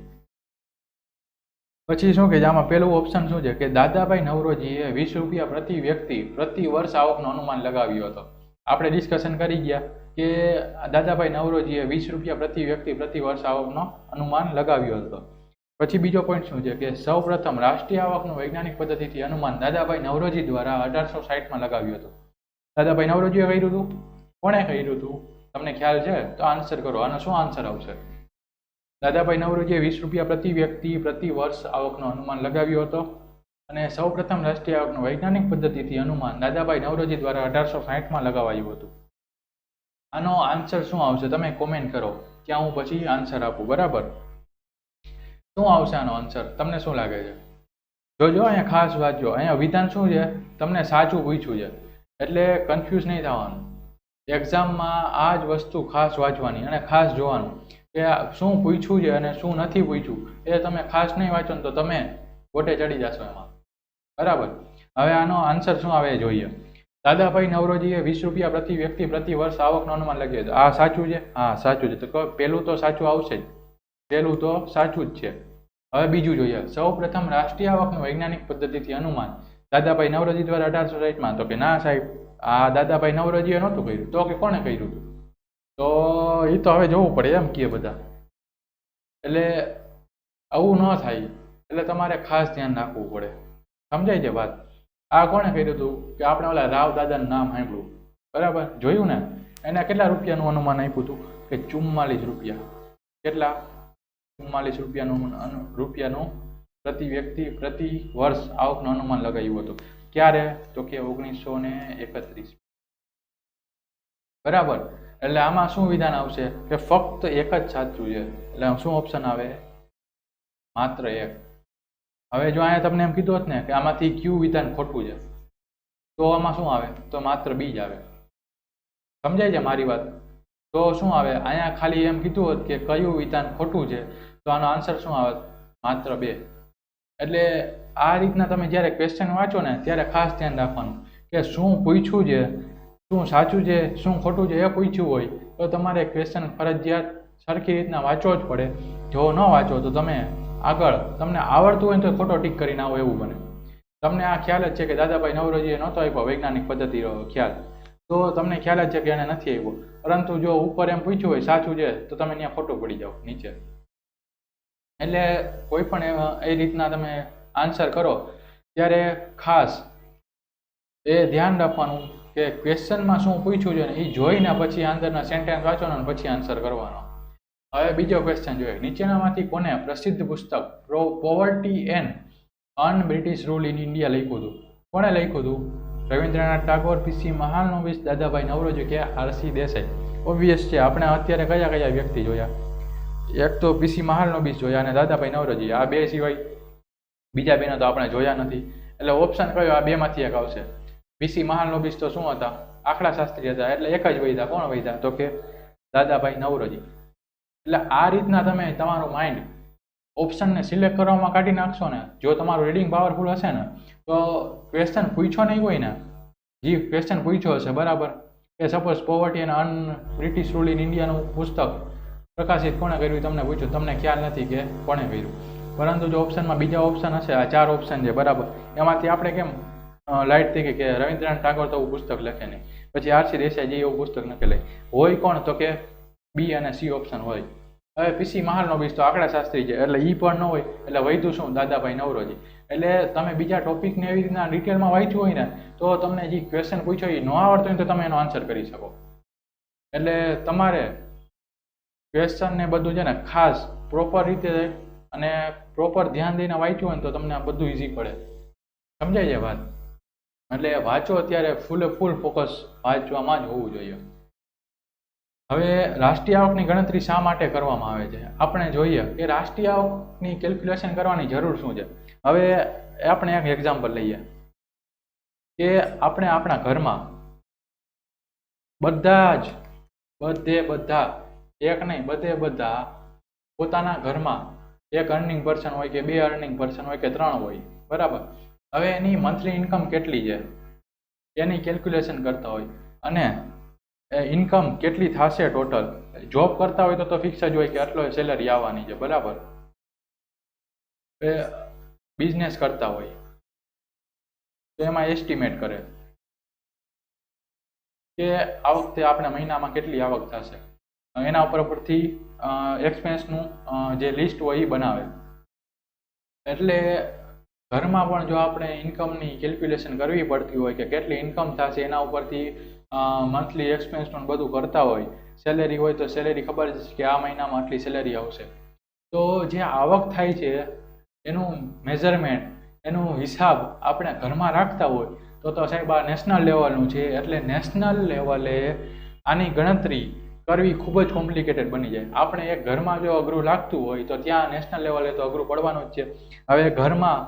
પછી શું કે આમાં પેલું ઓપ્શન શું છે કે દાદાભાઈ નવરોજીએ 20 રૂપિયા પ્રતિ વ્યક્તિ પ્રતિ વર્ષ આવકનો અનુમાન લગાવ્યો હતો. આપણે ડિસ્કશન કરી ગયા કે દાદાભાઈ નવરોજીએ 20 રૂપિયા પ્રતિ વ્યક્તિ પ્રતિ વર્ષ આવકનો અનુમાન લગાવ્યો હતો. પછી બીજો પોઈન્ટ શું છે કે સૌ પ્રથમ રાષ્ટ્રીય આવકનું વૈજ્ઞાનિક પદ્ધતિથી અનુમાન દાદાભાઈ નવરોજી દ્વારા 1860માં લગાવ્યું હતું. દાદાભાઈ નવરોજીએ કર્યું હતું? કોણે કર્યું હતું? તમને ખ્યાલ છે તો આન્સર કરો. આનો શું આન્સર આવશે? દાદાભાઈ નવરોજીએ 20 રૂપિયા પ્રતિ વ્યક્તિ પ્રતિ વર્ષ આવકનો અનુમાન લગાવ્યો હતો અને સૌ પ્રથમ રાષ્ટ્રીય આવકનું વૈજ્ઞાનિક પદ્ધતિથી અનુમાન દાદાભાઈ નવરોજી દ્વારા 1860માં લગાવાયું હતું. આનો આન્સર શું આવશે તમે કોમેન્ટ કરો, ત્યાં હું પછી આન્સર આપું. બરાબર, શું આવશે આનો આન્સર? તમને શું લાગે છે? જોજો અહીંયા ખાસ વાંચજો. અહીંયા વિધાન શું છે તમને સાચું પૂછ્યું છે, એટલે કન્ફ્યુઝ નહીં થવાનું. એક્ઝામમાં આ જ વસ્તુ ખાસ વાંચવાની અને ખાસ જોવાનું કે શું પૂછ્યું છે અને શું નથી પૂછ્યું. એ તમે ખાસ નહીં વાંચો ને તો તમે ગોટે ચડી જશો એમાં. બરાબર, હવે આનો આન્સર શું આવે જોઈએ. દાદાભાઈ નવરોજીએ 20 રૂપિયા પ્રતિ વ્યક્તિ પ્રતિ વર્ષ આવકનો અનુમાન લગાવ્યો હતો. આ સાચું છે? હા સાચું છે. તો પેલું તો સાચું આવશે જ, પેલું તો સાચું જ છે. હવે બીજું જોઈએ, સૌ પ્રથમ રાષ્ટ્રીય આવકનું વૈજ્ઞાનિક પદ્ધતિથી અનુમાન દાદાભાઈ નવરોજી દ્વારા 1860માં. તો કે ના સાહેબ, આ દાદાભાઈ નવરોજીએ નહોતું કર્યું. તો કે કોણે કર્યું હતું? તો એ તો હવે જોવું પડે એમ કે બધા. એટલે આવું ન થાય, એટલે તમારે ખાસ ધ્યાન રાખવું પડે. સમજાય છે વાત? આ કોણે કર્યું હતું કે આપણે ઓલા રાવ દાદાનું નામ સાંભળ્યું. બરાબર, જોયું ને? એને કેટલા રૂપિયાનું અનુમાન આપ્યું હતું કે 44 રૂપિયા. કેટલા? 44 રૂપિયાનું પ્રતિ વ્યક્તિ પ્રતિ વર્ષ આવકનું અનુમાન લગાવ્યું હતું. ક્યારે? તો કે 1931. બરાબર, એટલે આમાં શું વિધાન આવશે કે ફક્ત એક જ સાચું છે. એટલે શું ઓપ્શન આવે? માત્ર એક. હવે જો અહીંયા તમને એમ કીધું હોત ને કે આમાંથી કયું વિધાન ખોટું છે તો આમાં શું આવે? તો માત્ર બી જ આવે. સમજાય છે મારી વાત? તો શું આવે? અહીંયા ખાલી એમ કીધું હોત કે કયું વિધાન ખોટું છે તો આનો આન્સર શું આવે? માત્ર 2. એટલે આ રીતના તમે જ્યારે ક્વેશ્ચન વાંચો ને ત્યારે ખાસ ધ્યાન રાખવાનું કે શું પૂછ્યું છે, શું સાચું છે, શું ખોટું છે. એ પૂછ્યું હોય તો તમારે ક્વેશ્ચન ફરજિયાત સરખી રીતના વાંચવો જ પડે. જો ન વાંચો તો તમે આગળ તમને આવડતું હોય તો ખોટો ટીક કરીને આવો એવું બને. તમને આ ખ્યાલ જ છે કે દાદાભાઈ નવરોજીએ નહોતો આપ્યો વૈજ્ઞાનિક પદ્ધતિનો ખ્યાલ, તો તમને ખ્યાલ જ છે કે એને નથી આવ્યો. પરંતુ જો ઉપર એમ પૂછ્યું હોય સાચું છે તો તમે ત્યાં ખોટું પડી જાઓ નીચે. એટલે કોઈ પણ એ રીતના તમે આન્સર કરો ત્યારે ખાસ એ ધ્યાન રાખવાનું કે ક્વેશ્ચનમાં શું પૂછ્યું છે ને એ જોઈને પછી અંદરના સેન્ટેન્સ વાંચવાનો અને પછી આન્સર કરવાનો. હવે બીજો ક્વેશ્ચન જોઈએ, નીચેનામાંથી કોને પ્રસિદ્ધ પુસ્તક poverty and un British rule in India લખ્યું હતું? કોણે લખ્યું હતું? રવિન્દ્રનાથ ટાગોર, પીસી મહાલનોબિસ, દાદાભાઈ નવરોજી કે આરસી દેસાઈ? ઓબ્વિયસ છે, આપણે અત્યારે કયા કયા વ્યક્તિ જોયા? એક તો પીસી મહાલનોબિસ જોયા અને દાદાભાઈ નવરોજી. આ બે સિવાય બીજા બેનો તો આપણે જોયા નથી. એટલે ઓપ્શન કયો? આ બેમાંથી એક આવશે. પીસી મહાલનોબિસ તો શું હતા? આંકડા શાસ્ત્રી હતા, એટલે એક જ વૈધા. કોણ વૈધા? તો કે દાદાભાઈ નવરોજી. એટલે આ રીતના તમે તમારું માઇન્ડ ઓપ્શનને સિલેક્ટ કરવામાં કાઢી નાખશો ને, જો તમારું રીડિંગ પાવરફુલ હશે ને, તો ક્વેશ્ચન પૂછ્યો નહીં હોય ને, જે ક્વેશ્ચન પૂછ્યો હશે બરાબર, કે suppose poverty and un British rule in ઇન્ડિયાનું પુસ્તક પ્રકાશિત કોણે કર્યું તમને પૂછ્યું, તમને ખ્યાલ નથી કે કોણે કર્યું, પરંતુ જો ઓપ્શનમાં બીજા ઓપ્શન હશે, આ 4 ઓપ્શન છે બરાબર, એમાંથી આપણે કેમ લાઇટ થઈ ગઈ કે રવિન્દ્રનાથ ટાગોર તો એવું પુસ્તક લખે નહીં, પછી આરસી દેસાઈજી એવું પુસ્તક લખે લે, હોય કોણ તો કે બી અને સી ઓપ્શન હોય. હવે પીસી મહાલનોબિસ તો આંકડા શાસ્ત્રી છે, એટલે ઈ પણ ન હોય, એટલે વૈધું શું દાદાભાઈ નવરોજી. એટલે તમે બીજા ટોપિકને એવી રીતના ડિટેલમાં વાંચ્યું હોય ને, તો તમને જે ક્વેશ્ચન પૂછ્યો એ ન આવડતો હોય તો તમે એનો આન્સર કરી શકો. એટલે તમારે ક્વેશ્ચન ને બધું છે ને ખાસ પ્રોપર રીતે અને પ્રોપર ધ્યાન દઈને વાંચ્યું હોય ને તો તમને આ બધું ઇઝી પડે. સમજાય છે વાત? એટલે વાંચો અત્યારે ફૂલ ફોકસ વાંચવામાં જ હોવું જોઈએ. હવે રાષ્ટ્રીય આવકની ગણતરી શા માટે કરવામાં આવે છે? આપણે જોઈએ કે રાષ્ટ્રીય આવકની કેલ્ક્યુલેશન કરવાની જરૂર શું છે. હવે આપણે એક એક્ઝામ્પલ લઈએ કે આપણે આપણા ઘરમાં બધા એક નહીં બધા પોતાના ઘરમાં એક અર્નિંગ પર્સન હોય કે 2 અર્નિંગ પર્સન હોય કે 3 હોય બરાબર. હવે એની મંથલી ઇન્કમ કેટલી છે એની કેલ્ક્યુલેશન કરતા હોય, અને ઇન્કમ કેટલી થશે ટોટલ. જોબ કરતા હોય તો ફિક્સ જ હોય કે આટલો સેલરી આવવાની છે બરાબર. બિઝનેસ કરતા હોય તો એમાં એસ્ટિમેટ કરે કે આ વખતે આપણે મહિનામાં કેટલી આવક થશે, એના ઉપરથી એક્સપેન્સનું જે લિસ્ટ હોય એ બનાવે. એટલે ઘરમાં પણ જો આપણે ઇન્કમની કેલ્ક્યુલેશન કરવી પડતી હોય કે કેટલી ઇન્કમ થશે, એના ઉપરથી મંથલી એક્સપેન્સનું બધું કરતા હોય, સેલેરી હોય તો સેલેરી ખબર છે કે આ મહિનામાં આટલી સેલેરી આવશે, તો જે આવક થાય છે એનું મેઝરમેન્ટ, એનું હિસાબ આપણે ઘરમાં રાખતા હોય તો સાહેબ આ નેશનલ લેવલનું છે. એટલે નેશનલ લેવલે આની ગણતરી કરવી ખૂબ જ કોમ્પ્લિકેટેડ બની જાય. આપણે એક ઘરમાં જો અઘરું લાગતું હોય તો ત્યાં નેશનલ લેવલે તો અઘરું પડવાનું જ છે. હવે ઘરમાં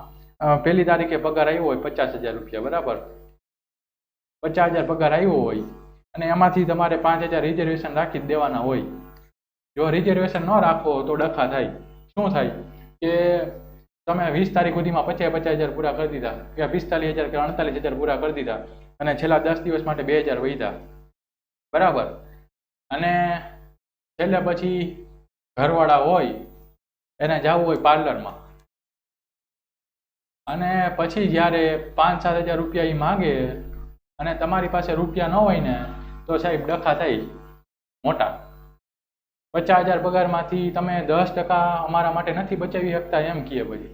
1લી તારીખે પગાર આવ્યો હોય 50,000 રૂપિયા બરાબર, 50,000 પગાર આવ્યો હોય અને એમાંથી તમારે 5,000 રિઝર્વેશન રાખી જ દેવાના હોય. જો રિઝર્વેશન ન રાખો તો ડખા થાય. શું થાય કે તમે 20 તારીખ સુધીમાં 50,000 પૂરા કરી દીધા કે 45,000 કે 48,000 પૂરા કરી દીધા અને છેલ્લા 10 દિવસ માટે 2,000 વધ્યા બરાબર. અને છેલ્લે પછી ઘરવાળા હોય એને જવું હોય પાર્લરમાં, અને પછી જ્યારે 5-7,000 રૂપિયા એ માગે અને તમારી પાસે રૂપિયા ન હોય ને તો સાહેબ ડખા થાય મોટા. 50,000 પગારમાંથી તમે 10% અમારા માટે નથી બચાવી શકતા એમ કહે પછી.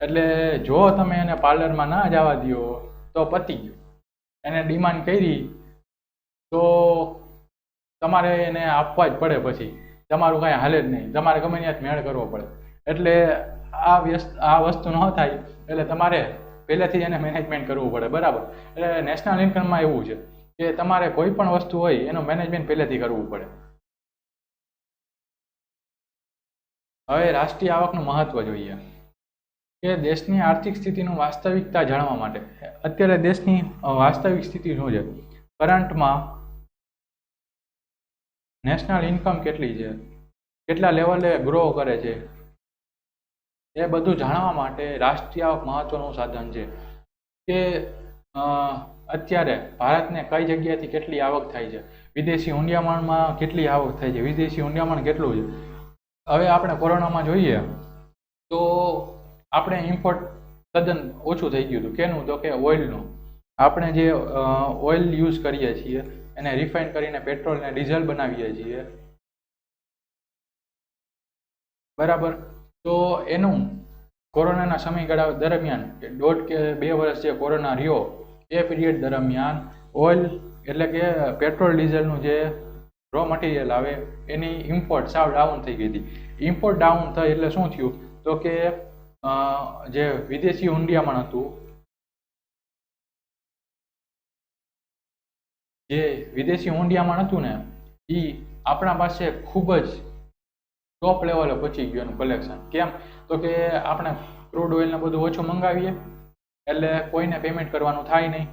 એટલે જો તમે એને પાર્લરમાં ના જવા દો તો પતી ગયું. એને ડિમાન્ડ કરી તો તમારે એને આપવા જ પડે, પછી તમારું કાંઈ હાલે જ નહીં, તમારે ગમે ત્યાં મેળ કરવો પડે. એટલે આ વસ્તુ ન થાય, એટલે તમારે પહેલેથી એને મેનેજમેન્ટ કરવું પડે બરાબર. એટલે નેશનલ ઇન્કમમાં એવું છે કે તમારે કોઈ પણ વસ્તુ હોય એનું મેનેજમેન્ટ પહેલેથી કરવું પડે. હવે રાષ્ટ્રીય આવકનું મહત્વ જોઈએ કે દેશની આર્થિક સ્થિતિનું વાસ્તવિકતા જાણવા માટે. અત્યારે દેશની વાસ્તવિક સ્થિતિ શું છે, કરંટમાં નેશનલ ઇન્કમ કેટલી છે, કેટલા લેવલે ગ્રો કરે છે, એ બધું જાણવા માટે રાષ્ટ્રીય આવક મહત્વનું સાધન છે. કે અત્યારે ભારતને કઈ જગ્યાએથી કેટલી આવક થાય છે, વિદેશી હુંડિયામણમાં કેટલી આવક થાય છે, વિદેશી હુંડિયામણ કેટલું છે. હવે આપણે કોરોનામાં જોઈએ તો આપણે ઇમ્પોર્ટ તદ્દન ઓછું થઈ ગયું હતું. કેનું? તો કે ઓઇલનું. આપણે જે ઓઇલ યુઝ કરીએ છીએ એને રિફાઇન કરીને પેટ્રોલ ને ડીઝલ બનાવીએ છીએ બરાબર. તો એનું કોરોનાના સમયગાળા દરમિયાન 1.5 કે 2 વર્ષ જે કોરોના રહ્યો એ પીરિયડ દરમિયાન ઓઇલ એટલે કે પેટ્રોલ ડીઝલનું જે રો મટીરિયલ આવે એની ઇમ્પોર્ટ સાવ ડાઉન થઈ ગઈ હતી. ઇમ્પોર્ટ ડાઉન થઈ એટલે શું થયું તો કે જે વિદેશી હુંડિયામણ હતું, ને એ આપણા પાસે ખૂબ જ ટોપ લેવલે પહોંચી ગયું એનું કલેક્શન. કેમ? તો કે આપણે ક્રૂડ ઓઇલ ને બધું ઓછું મંગાવીએ એટલે કોઈને પેમેન્ટ કરવાનું થાય નહીં,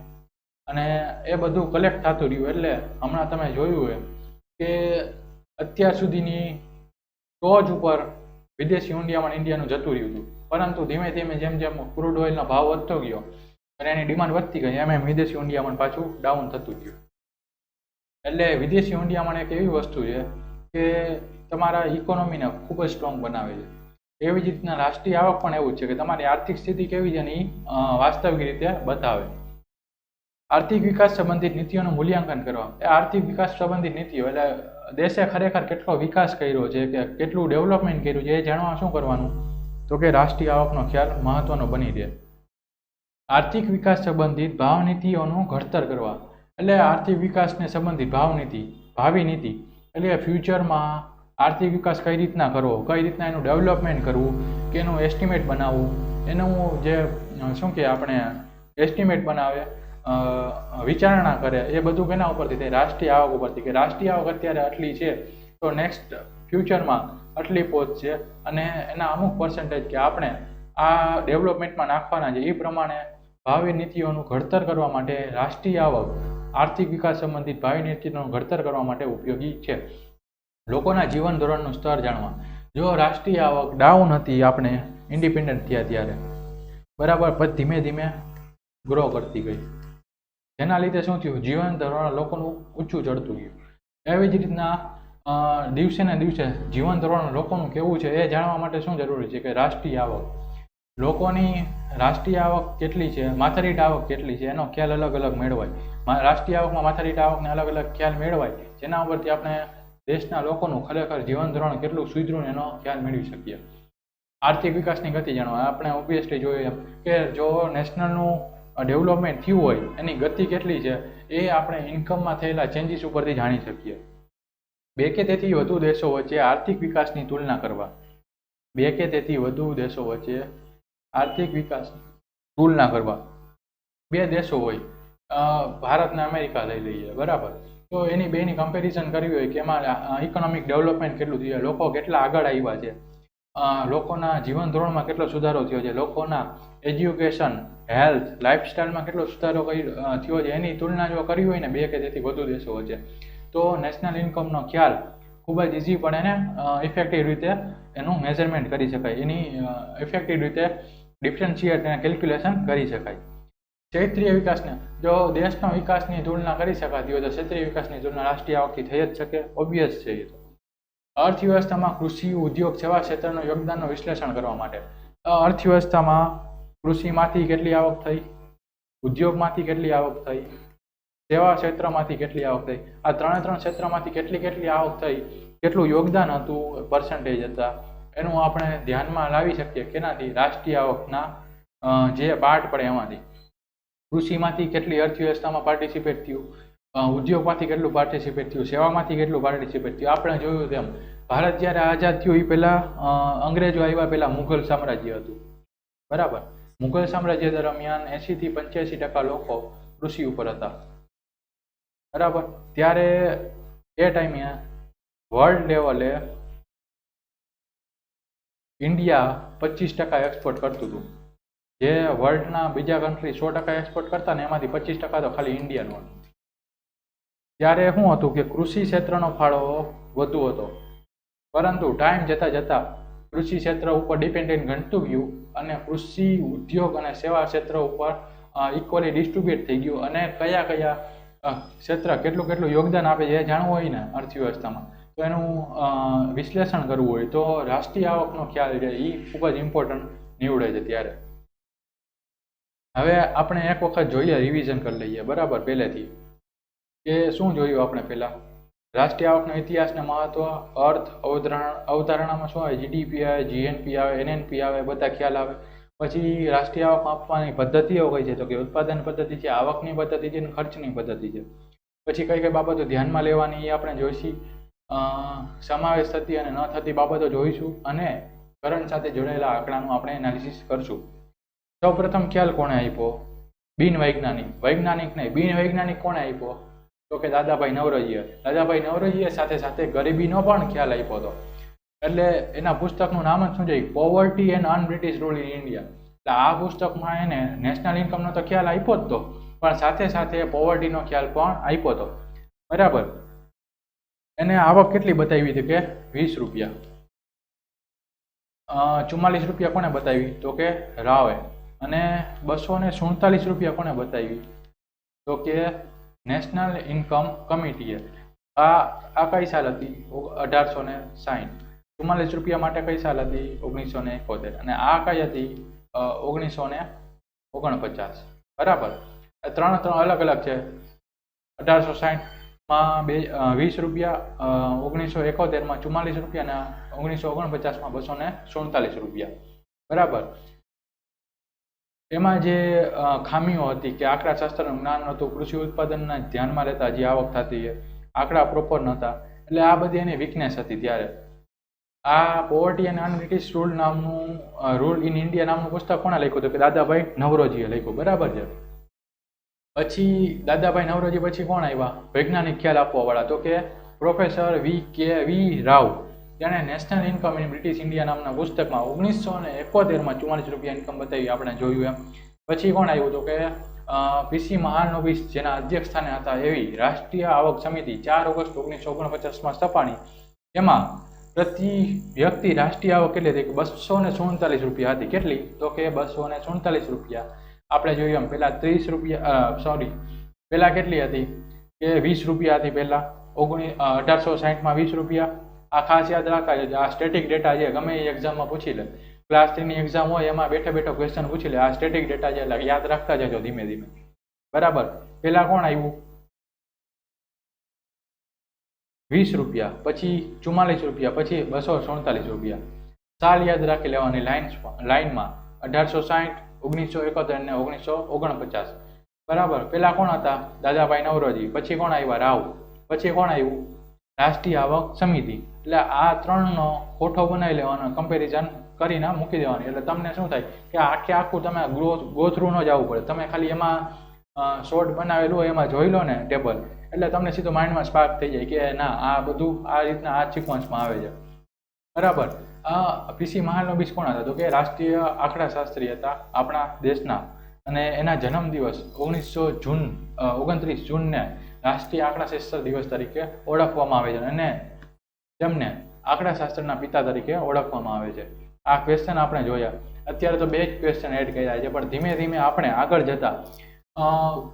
અને એ બધું કલેક્ટ થતું રહ્યું. એટલે હમણાં તમે જોયું હોય કે અત્યાર સુધીની ટોચ ઉપર વિદેશી હુંડિયામણ ઇન્ડિયાનું જતું રહ્યું હતું, પરંતુ ધીમે ધીમે જેમ જેમ ક્રૂડ ઓઇલનો ભાવ વધતો ગયો અને એની ડિમાન્ડ વધતી ગઈ એમ એમ વિદેશી હુંડિયામણ પાછું ડાઉન થતું ગયું. એટલે વિદેશી હુંડિયામણ એક એવી વસ્તુ છે કે તમારા ઇકોનોમીને ખૂબ જ સ્ટ્રોંગ બનાવે છે. એવી જ રીતના રાષ્ટ્રીય આવક પણ એવું જ છે કે તમારી આર્થિક સ્થિતિ કેવી છે એની વાસ્તવિક રીતે બતાવે. આર્થિક વિકાસ સંબંધિત નીતિઓનું મૂલ્યાંકન કરવા, એ આર્થિક વિકાસ સંબંધિત નીતિઓ એટલે દેશે ખરેખર કેટલો વિકાસ કર્યો છે કે કેટલું ડેવલપમેન્ટ કર્યું છે એ જાણવા શું કરવાનું, તો કે રાષ્ટ્રીય આવકનો ખ્યાલ મહત્વનો બની રહે. આર્થિક વિકાસ સંબંધિત ભાવ નીતિઓનું ઘડતર કરવા, એટલે આર્થિક વિકાસને સંબંધિત ભાવિ નીતિ એટલે ફ્યુચરમાં આર્થિક વિકાસ કઈ રીતના કરવો, કઈ રીતના એનું ડેવલપમેન્ટ કરવું, કે એનું એસ્ટિમેટ બનાવવું, એનું જે શું કે આપણે એસ્ટિમેટ બનાવે, વિચારણા કરે, એ બધું કેના ઉપરથી થાય, રાષ્ટ્રીય આવક ઉપરથી. કે રાષ્ટ્રીય આવક અત્યારે આટલી છે તો નેક્સ્ટ ફ્યુચરમાં આટલી પહોંચશે અને એના અમુક પર્સન્ટેજ કે આપણે આ ડેવલપમેન્ટમાં નાખવાના છે, એ પ્રમાણે ભાવિ નીતિઓનું ઘડતર કરવા માટે રાષ્ટ્રીય આવક આર્થિક વિકાસ સંબંધિત ભાવિ નીતિઓનું ઘડતર કરવા માટે ઉપયોગી છે. લોકોના જીવન ધોરણનું સ્તર જાણવા, જો રાષ્ટ્રીય આવક ડાઉન હતી આપણે ઇન્ડિપેન્ડન્ટ થયા ત્યારે, બરાબર, પછી ધીમે ધીમે ગ્રો કરતી ગઈ, જેના લીધે શું થયું, જીવન ધોરણ લોકોનું ઊંચું ચડતું ગયું. એવી જ રીતના દિવસે ને દિવસે જીવન ધોરણ લોકોનું કેવું છે એ જાણવા માટે શું જરૂરી છે કે રાષ્ટ્રીય આવક, લોકોની રાષ્ટ્રીય આવક કેટલી છે, માથાદીઠ આવક કેટલી છે એનો ખ્યાલ અલગ અલગ મેળવાય. રાષ્ટ્રીય આવકમાં માથાદીઠ આવકને અલગ અલગ ખ્યાલ મેળવાય, જેના ઉપરથી આપણે દેશના લોકોનું ખરેખર જીવન ધોરણ કેટલું સુધર્યું એનો ખ્યાલ મેળવી શકીએ. આર્થિક વિકાસની ગતિ જાણવા, આપણે ઓબ્વિયસલી જોઈએ કે જો નેશનલનું ડેવલપમેન્ટ થયું હોય એની ગતિ કેટલી છે એ આપણે ઇન્કમમાં થયેલા ચેન્જીસ ઉપરથી જાણી શકીએ. બે કે તેથી વધુ દેશો વચ્ચે આર્થિક વિકાસની તુલના કરવા, બે કે તેથી વધુ દેશો વચ્ચે આર્થિક વિકાસની તુલના કરવા. બે દેશો હોય, ભારત અને અમેરિકા લઈ લઈએ, બરાબર, તો એની બેની કમ્પેરિઝન કરવી હોય કે એમાં ઇકોનોમિક ડેવલપમેન્ટ કેટલું થયું છે, લોકો કેટલા આગળ આવ્યા છે, લોકોના જીવન ધોરણમાં કેટલો સુધારો થયો છે, લોકોના એજ્યુકેશન, હેલ્થ, લાઇફસ્ટાઇલમાં કેટલો સુધારો થયો છે, એની તુલના જો કરવી હોય ને બે કે તેથી વધુ દેશો વચ્ચે, તો નેશનલ ઇન્કમનો ખ્યાલ ખૂબ જ ઇઝી પડે ને ઇફેક્ટિવ રીતે એનું મેઝરમેન્ટ કરી શકાય, એની ઇફેક્ટિવ રીતે ડિફરન્શિએટ અને કેલ્ક્યુલેશન કરી શકાય. ક્ષેત્રીય વિકાસને, જો દેશનો વિકાસની તુલના કરી શકાતી હોય તો ક્ષેત્રીય વિકાસની તુલના રાષ્ટ્રીય આવકથી થઈ જ શકે, ઓબ્વિયસ છે એ તો. અર્થવ્યવસ્થામાં કૃષિ, ઉદ્યોગ, સેવા ક્ષેત્રનું યોગદાનનું વિશ્લેષણ કરવા માટે, અર્થવ્યવસ્થામાં કૃષિમાંથી કેટલી આવક થઈ, ઉદ્યોગમાંથી કેટલી આવક થઈ, સેવા ક્ષેત્રમાંથી કેટલી આવક થઈ, આ ત્રણ ક્ષેત્રમાંથી કેટલી આવક થઈ, કેટલું યોગદાન હતું, પર્સન્ટેજ હતા, એનું આપણે ધ્યાનમાં લાવી શકીએ. કેનાથી? રાષ્ટ્રીય આવકના જે પાર્ટ પડે એમાંથી. કૃષિમાંથી કેટલી અર્થવ્યવસ્થામાં પાર્ટિસિપેટ થયું, ઉદ્યોગમાંથી કેટલું પાર્ટિસિપેટ થયું, સેવામાંથી કેટલું પાર્ટિસિપેટ થયું. આપણે જોયું તેમ ભારત જ્યારે આઝાદ થયું એ પહેલાં અંગ્રેજો આવ્યા પહેલાં મુઘલ સામ્રાજ્ય હતું, બરાબર. મુઘલ સામ્રાજ્ય દરમિયાન 80 થી 85% લોકો કૃષિ ઉપર હતા, બરાબર. ત્યારે એ ટાઈમે વર્લ્ડ લેવલે ઇન્ડિયા 25% એક્સપોર્ટ કરતું હતું. જે વર્લ્ડના બીજા કન્ટ્રી 100% એક્સપોર્ટ કરતા ને એમાંથી 25% તો ખાલી ઇન્ડિયાનો હતો. ત્યારે શું હતું કે કૃષિ ક્ષેત્રનો ફાળો વધુ હતો, પરંતુ ટાઈમ જતાં કૃષિ ક્ષેત્ર ઉપર ડિપેન્ડન્ટ ઘટતું ગયું અને કૃષિ, ઉદ્યોગ અને સેવા ક્ષેત્ર ઉપર ઇક્વલી ડિસ્ટ્રીબ્યુટ થઈ ગયું. અને કયા ક્ષેત્ર કેટલું યોગદાન આપે છે એ જાણવું હોય ને અર્થવ્યવસ્થામાં, તો એનું વિશ્લેષણ કરવું હોય તો રાષ્ટ્રીય આવકનો ખ્યાલ છે એ ખૂબ જ ઇમ્પોર્ટન્ટ નીવડે છે. ત્યારે હવે આપણે એક વખત જોઈએ, રિવિઝન કરી લઈએ, બરાબર, પહેલેથી કે શું જોયું આપણે પહેલા. રાષ્ટ્રીય આવકનો ઇતિહાસ ને મહત્વ, અર્થ, અવધારણામાં શું આવે, જીડીપી આવે, જીએનપી આવે, એનએનપી આવે, બધા ખ્યાલ આવે. પછી રાષ્ટ્રીય આવક માપવાની પદ્ધતિઓ કઈ છે, તો કે ઉત્પાદન પદ્ધતિ છે, આવકની પદ્ધતિ છે અને ખર્ચની પદ્ધતિ છે. પછી કઈ બાબતો ધ્યાનમાં લેવાની એ આપણે જોઈશું, સમાવેશ થતી અને ન થતી બાબતો જોઈશું, અને કરંટ સાથે જોડાયેલા આંકડાનું આપણે એનાલિસિસ કરશું. સૌપ્રથમ ખ્યાલ કોણે આપ્યો? બિનવૈજ્ઞાનિક. વૈજ્ઞાનિક નહીં, બિનવૈજ્ઞાનિક કોણે આપ્યો? તો કે દાદાભાઈ નવરોજીએ. દાદાભાઈ નવરોજીએ સાથે ગરીબીનો પણ ખ્યાલ આપ્યો હતો. એટલે એના પુસ્તકનું નામ જ શું છે? Poverty and unbritish rule in India. એટલે આ પુસ્તકમાં એને નેશનલ ઇન્કમનો તો ખ્યાલ આપ્યો જ તો, પણ સાથે પોવર્ટીનો ખ્યાલ પણ આપ્યો હતો, બરાબર. એને આવક કેટલી બતાવી હતી કે 20 રૂપિયા. 44 રૂપિયા કોને બતાવી તો કે રાવે. અને 247 રૂપિયા કોને બતાવી તો કે નેશનલ ઇન્કમ કમિટીએ. આ કઈ સાલ હતી 1860. 44 રૂપિયા માટે કઈ સાલ હતી 1971. અને આ કઈ હતી 1949. બરાબર. ત્રણ અલગ અલગ છે. 1860માં 20 રૂપિયા, 1971માં 44 રૂપિયા અને 1949માં 247 રૂપિયા. બરાબર. એમાં જે ખામીઓ હતી કે આંકડા શાસ્ત્રનું જ્ઞાન નહોતું, કૃષિ ઉત્પાદનના ધ્યાનમાં લેતા જે આવક થતી આંકડા પ્રોપર નહોતા, એટલે આ બધી એની વીકનેસ હતી. ત્યારે આ પોવર્ટી અને અનબ્રિટિશ રૂલ નામનું રૂલ ઇન ઇન્ડિયા નામનું પુસ્તક કોણે લખ્યું હતું કે દાદાભાઈ નવરોજીએ લખ્યું. બરાબર છે. પછી દાદાભાઈ નવરોજી પછી કોણ આવ્યા વૈજ્ઞાનિક ખ્યાલ આપવા વાળા તો કે પ્રોફેસર વી રાવ. તેણે national income in British India નામના પુસ્તકમાં 1971માં 44 રૂપિયા ઇન્કમ બતાવી, આપણે જોયું એમ. પછી કોણ આવ્યું તો કે પીસી મહાલનોબિસ, જેના અધ્યક્ષ સ્થાને હતા એવી રાષ્ટ્રીય આવક સમિતિ 4 ઓગસ્ટ 1949માં સ્થપાણી. એમાં પ્રતિ વ્યક્તિ રાષ્ટ્રીય આવક કેટલી હતી 247 રૂપિયા હતી. કેટલી તો કે 247 રૂપિયા. આપણે જોયું એમ પહેલા 30 રૂપિયા પહેલા કેટલી હતી કે 20 રૂપિયા હતી પહેલા. 1860માં 20 રૂપિયા. આ ખાસ યાદ રાખવા, આ સ્ટેટિક ડેટા છે, ગમે એ એક્ઝામમાં પૂછી લે. ક્લાસ 3ની એક્ઝામ હોય એમાં બેઠો ક્વેશ્ચન પૂછી લે. આ સ્ટેટિક ડેટા છે એટલે યાદ રાખતા જજો ધીમે ધીમે. બરાબર. પહેલા કોણ આવ્યું 20 રૂપિયા, પછી 44 રૂપિયા, પછી 247 રૂપિયા. સાલ યાદ રાખી લેવાની લાઈનમાં 1860, 1971 અને 1949. બરાબર. પહેલા કોણ હતા દાદાભાઈ નવરોજી, પછી કોણ આવ્યા રાવ, પછી કોણ આવ્યું રાષ્ટ્રીય આવક સમિતિ. એટલે આ ત્રણનો કોઠો બનાવી લેવાનો, કમ્પેરિઝન કરીને મૂકી દેવાની. એટલે તમને શું થાય કે આખું તમે ગો થ્રુ ન જવું પડે. તમે ખાલી એમાં શોર્ટ બનાવેલું હોય એમાં જોઈ લો ને ટેબલ, એટલે તમને સીધું માઇન્ડમાં સ્પાર્ક થઈ જાય કે ના આ બધું આ રીતના આ સિક્વન્સમાં આવે છે. બરાબર. પીસી મહાલનોબિસ કોણ હતા તો કે રાષ્ટ્રીય આંકડા શાસ્ત્રી હતા આપણા દેશના. અને એના જન્મદિવસ 29 જૂનને રાષ્ટ્રીય આંકડા શાસ્ત્ર દિવસ તરીકે ઓળખવામાં આવે છે અને તેમને આંકડા શાસ્ત્રના પિતા તરીકે ઓળખવામાં આવે છે. આ ક્વેશ્ચન આપણે જોયા. અત્યારે તો 2 જ ક્વેશ્ચન એડ કર્યા છે, પણ ધીમે ધીમે આપણે આગળ જતા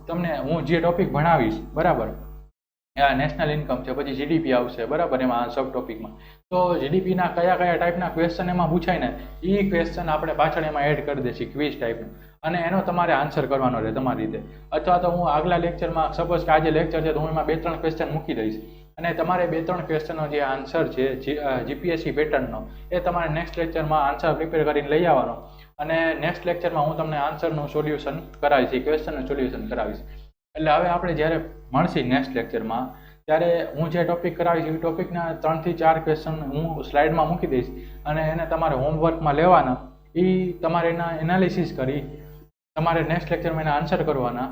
તમને હું જે ટોપિક ભણાવીશ, બરાબર, નેશનલ ઇન્કમ છે, પછી જીડીપી આવશે, બરાબર, એમાં સબ ટોપિકમાં. તો જીડીપીના કયા ટાઈપના ક્વેશ્ચન એમાં પૂછાય ને એ ક્વેશ્ચન આપણે પાછળ એમાં એડ કરી દઈશું ક્વિઝ ટાઈપનું, અને એનો તમારે આન્સર કરવાનો રહે તમારી રીતે. અથવા તો હું આગલા લેક્ચરમાં, સપોઝ કે આજે લેક્ચર છે તો હું એમાં 2-3 ક્વેશ્ચન મૂકી દઈશ, અને તમારે 2-3 ક્વેશ્ચનનો જે આન્સર છે જીપીએસસી પેટર્નનો એ તમારે નેક્સ્ટ લેક્ચરમાં આન્સર પ્રિપેર કરીને લઈ આવવાનો. અને નેક્સ્ટ લેક્ચરમાં હું તમને આન્સરનું સોલ્યુશન કરાવીશ, ક્વેશ્ચનનું સોલ્યુશન કરાવીશ. એટલે હવે આપણે જ્યારે મળશે નેક્સ્ટ લેક્ચરમાં ત્યારે હું જે ટોપિક કરાવીશ એ ટોપિકના 3 થી 4 ક્વેશ્ચન હું સ્લાઇડમાં મૂકી દઈશ, અને એને તમારે હોમવર્કમાં લેવાના. એ તમારે એના એનાલિસિસ કરી તમારે નેક્સ્ટ લેક્ચરમાં એના આન્સર કરવાના,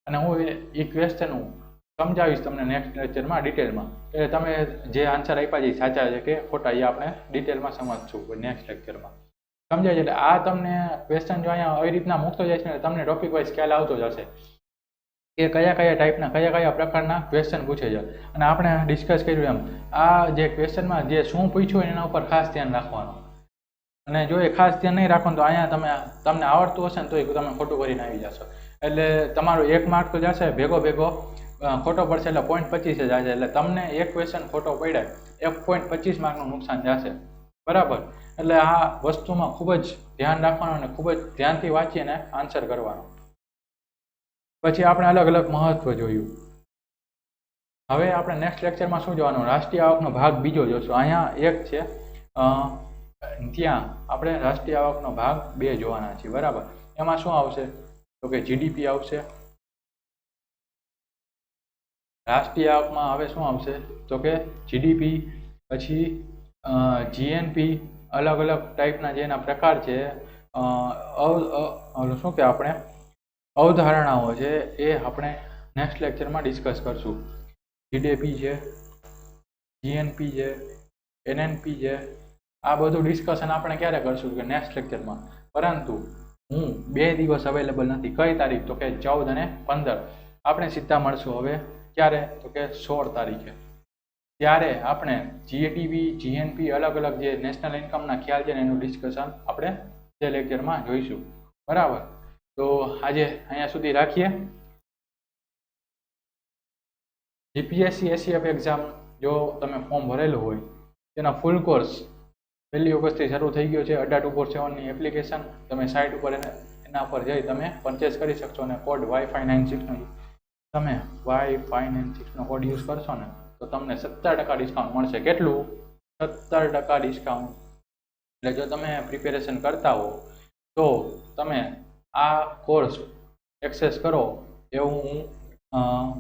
અને હું એ ક્વેશ્ચન હું સમજાવીશ તમને નેક્સ્ટ લેક્ચરમાં ડિટેલમાં. એટલે તમે જે આન્સર આપ્યા છે સાચા છે કે ખોટા એ આપણે ડિટેલમાં સમજશું નેક્સ્ટ લેક્ચરમાં. સમજાય છે? એટલે આ તમને ક્વેશ્ચન જો અહીંયા આવી રીતના મૂકતો જાય છે ને તમને ટોપિક વાઇઝ ખ્યાલ આવતો જશે કે કયા ટાઈપના કયા પ્રકારના ક્વેશ્ચન પૂછે છે. અને આપણે ડિસ્કસ કર્યું એમ આ જે ક્વેશ્ચનમાં જે શું પૂછ્યું એના ઉપર ખાસ ધ્યાન રાખવાનું. અને જો એ ખાસ ધ્યાન નહીં રાખવાનું તો અહીંયા તમને આવડતું હશે ને તો તમે ખોટું કરીને આવી જશો. એટલે તમારો 1 માર્ક તો જશે, ભેગો ખોટો પડશે એટલે 0.25 જ જશે. એટલે તમને એક ક્વેશ્ચન ખોટો પડે 1.25 માર્કનું નુકસાન જશે. બરાબર. એટલે આ વસ્તુમાં ખૂબ જ ધ્યાન રાખવાનું અને ખૂબ જ ધ્યાનથી વાંચીને આન્સર કરવાનો. પછી આપણે અલગ અલગ મહત્વ જોયું. હવે આપણે નેક્સ્ટ લેક્ચરમાં શું જોવાનું, રાષ્ટ્રીય આવકનો ભાગ બીજો જોશું. અહીંયા એક છે, ત્યાં આપણે રાષ્ટ્રીય આવકનો ભાગ 2 જોવાના છીએ. બરાબર. એમાં શું આવશે તો કે જીડીપી આવશે. રાષ્ટ્રીય આવકમાં હવે શું આવશે તો કે જીડીપી, પછી જીએનપી, અલગ અલગ ટાઈપના જેના પ્રકાર છે, શું કે આપણે અવધારણાઓ છે એ આપણે નેક્સ્ટ લેક્ચરમાં ડિસ્કસ કરશું. જીડીપી છે, જીએનપી છે, એનએનપી છે, આ બધું ડિસ્કશન આપણે ક્યારે કરશું કે નેક્સ્ટ લેક્ચરમાં. પરંતુ હું 2 દિવસ અવેલેબલ નથી. કઈ તારીખ તો કે 14 અને 15. આપણે સીધા મળશું હવે ક્યારે તો કે 16 તારીખે. ત્યારે આપણે જીએટીવી જીએનપી અલગ અલગ જે નેશનલ ઇન્કમના ખ્યાલ છે ને એનું ડિસ્કશન આપણે તે લેક્ચરમાં જોઈશું. બરાબર, તો આજે અહીંયા સુધી રાખીએ. જીપીએસસી એસીએફ એક્ઝામ જો તમે ફોર્મ ભરેલું હોય તેના ફૂલ કોર્સ 1 ઓગસ્ટથી શરૂ થઈ ગયો છે. અડ્ડા 247ની એપ્લિકેશન તમે સાઇટ ઉપર એના પર જઈ તમે પરચેસ કરી શકશો અને કોડ Y596 નો તમે Y596 નો કોડ યુઝ કરશો ને તો તમને 17% ડિસ્કાઉન્ટ મળશે. કેટલું? 17% ડિસ્કાઉન્ટ. એટલે જો તમે પ્રિપેરેશન કરતા હો તો તમે આ કોર્સ એક્સેસ કરો એવું હું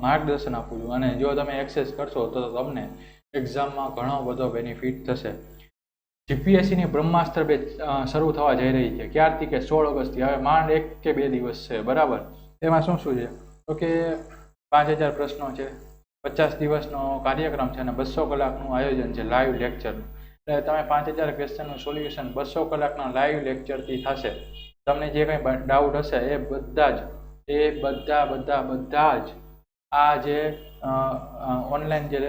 માર્ગદર્શન આપું છું. અને જો તમે એક્સેસ કરશો તો તમને એક્ઝામમાં ઘણો બધો બેનિફિટ થશે. જીપીએસસીની બ્રહ્માસ્ત્ર બેચ શરૂ થવા જઈ રહી છે. ક્યારથી? કે 16 ઓગસ્ટથી. હવે માંડ 1 કે 2 દિવસ છે. બરાબર, એમાં શું શું છે તો કે 5000 પ્રશ્નો છે, 50 દિવસનો કાર્યક્રમ છે અને 200 કલાકનું આયોજન છે લાઈવ લેક્ચરનું. એટલે તમે 5000 ક્વેશ્ચનનું સોલ્યુશન 200 કલાકના લાઈવ લેક્ચરથી થશે. તમને જે કંઈ ડાઉટ હશે એ બધા જ આ જે ઓનલાઈન જે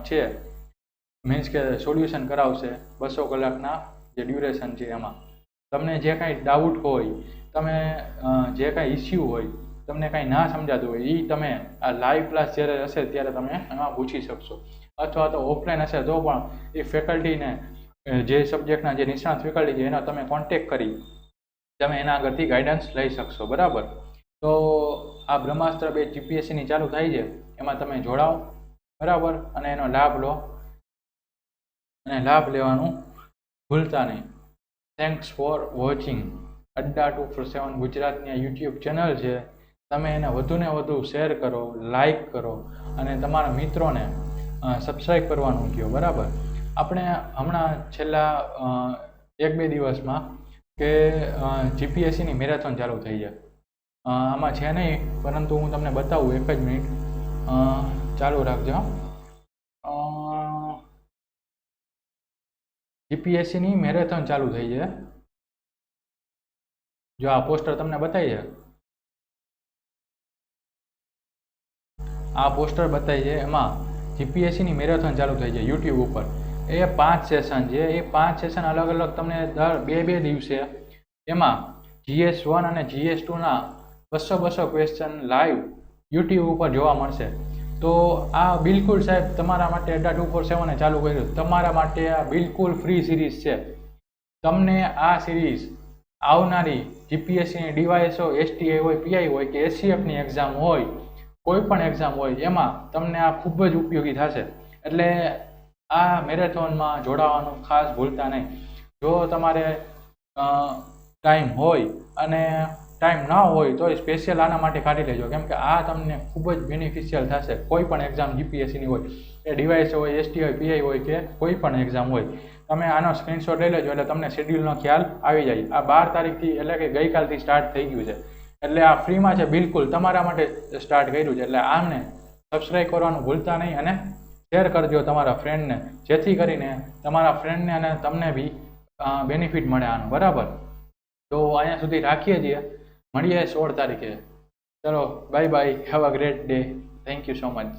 છે મીન્સ કે સોલ્યુશન કરાવશે 200 કલાકના જે ડ્યુરેશન છે એમાં. તમને જે કાંઈ ડાઉટ હોય, તમે જે કાંઈ ઇસ્યુ હોય, તમને કાંઈ ના સમજાતું હોય એ તમે આ લાઈવ ક્લાસ જ્યારે હશે ત્યારે તમે એમાં પૂછી શકશો. અથવા તો ઓફલાઈન હશે તો પણ એ ફેકલ્ટીને જે સબ્જેક્ટના જે નિષ્ણાત ફેકલ્ટી છે એનો તમે કોન્ટેક્ટ કરી તમે એના આગળથી ગાઈડન્સ લઈ શકશો. બરાબર, તો આ બ્રહ્માસ્ત્ર બેચ જીપીએસસીની ચાલુ થાય છે એમાં તમે જોડાઓ. બરાબર, અને એનો લાભ લો અને લાભ લેવાનું ભૂલતા નહીં. Thanks for watching. અડ્ડા 247 ગુજરાતની આ યુટ્યુબ ચેનલ છે. તમે એને વધુને વધુ શેર કરો, લાઈક કરો અને તમારા મિત્રોને સબસ્ક્રાઈબ કરવાનું કહો. બરાબર, આપણે હમણાં છેલ્લા 1-2 દિવસમાં કે જીપીએસસીની મેરેથોન ચાલુ થઈ છે. આમાં છે નહીં, પરંતુ હું તમને બતાવું. 1 જ મિનિટ ચાલુ રાખજો. જીપીએસસીની મેરેથોન ચાલુ થઈ છે. જો આ પોસ્ટર તમને બતાવી છે, આ પોસ્ટર બતાવી છે, એમાં જીપીએસસીની મેરેથોન ચાલુ થઈ છે યુટ્યુબ ઉપર. એ 5 સેશન છે. એ 5 સેશન અલગ અલગ તમને દર 2-2 દિવસે એમાં GS1 અને GS2ના 200 ક્વેશ્ચન લાઈવ યુટ્યુબ ઉપર જોવા મળશે. તો આ બિલકુલ સાહેબ તમારા માટે અડ્ડા 247 ચાલુ કર્યું. તમારા માટે આ બિલકુલ ફ્રી સિરીઝ છે. તમને આ સિરીઝ આવનારી જીપીએસસીની ડીવાયએસઓ, STI હોય, PI હોય કે એસીએફની એક્ઝામ હોય, કોઈ પણ એક્ઝામ હોય, એમાં તમને આ ખૂબ જ ઉપયોગી થશે. એટલે આ મેરેથોનમાં જોડાવાનું ખાસ ભૂલતા નહીં. જો તમારે ટાઈમ હોય અને ટાઈમ ના હોય તો સ્પેશિયલ આના માટે કાઢી લેજો, કેમ કે આ તમને ખૂબ જ બેનિફિશિયલ થશે. કોઈ પણ એક્ઝામ જીપીએસસીની હોય, એ ડીવાયએસ હોય, STI હોય, PI હોય કે કોઈ પણ એક્ઝામ હોય, તમે આનો સ્ક્રીનશોટ લઈ લેજો એટલે તમને શેડ્યુલનો ખ્યાલ આવી જાય. આ 12 તારીખથી એટલે કે ગઈકાલથી સ્ટાર્ટ થઈ ગયું છે. એટલે આ ફ્રીમાં છે, બિલકુલ તમારા માટે સ્ટાર્ટ કર્યું છે. એટલે આમને સબસ્ક્રાઈબ કરવાનું ભૂલતા નહીં અને શેર કરજો તમારા ફ્રેન્ડને, જેથી કરીને તમારા ફ્રેન્ડને અને તમને બી બેનિફિટ મળે આનું. બરાબર, તો અહીંયા સુધી રાખીએ છીએ. મળીએ 16 તારીખે. ચલો, bye bye. Have a great day. Thank you so much.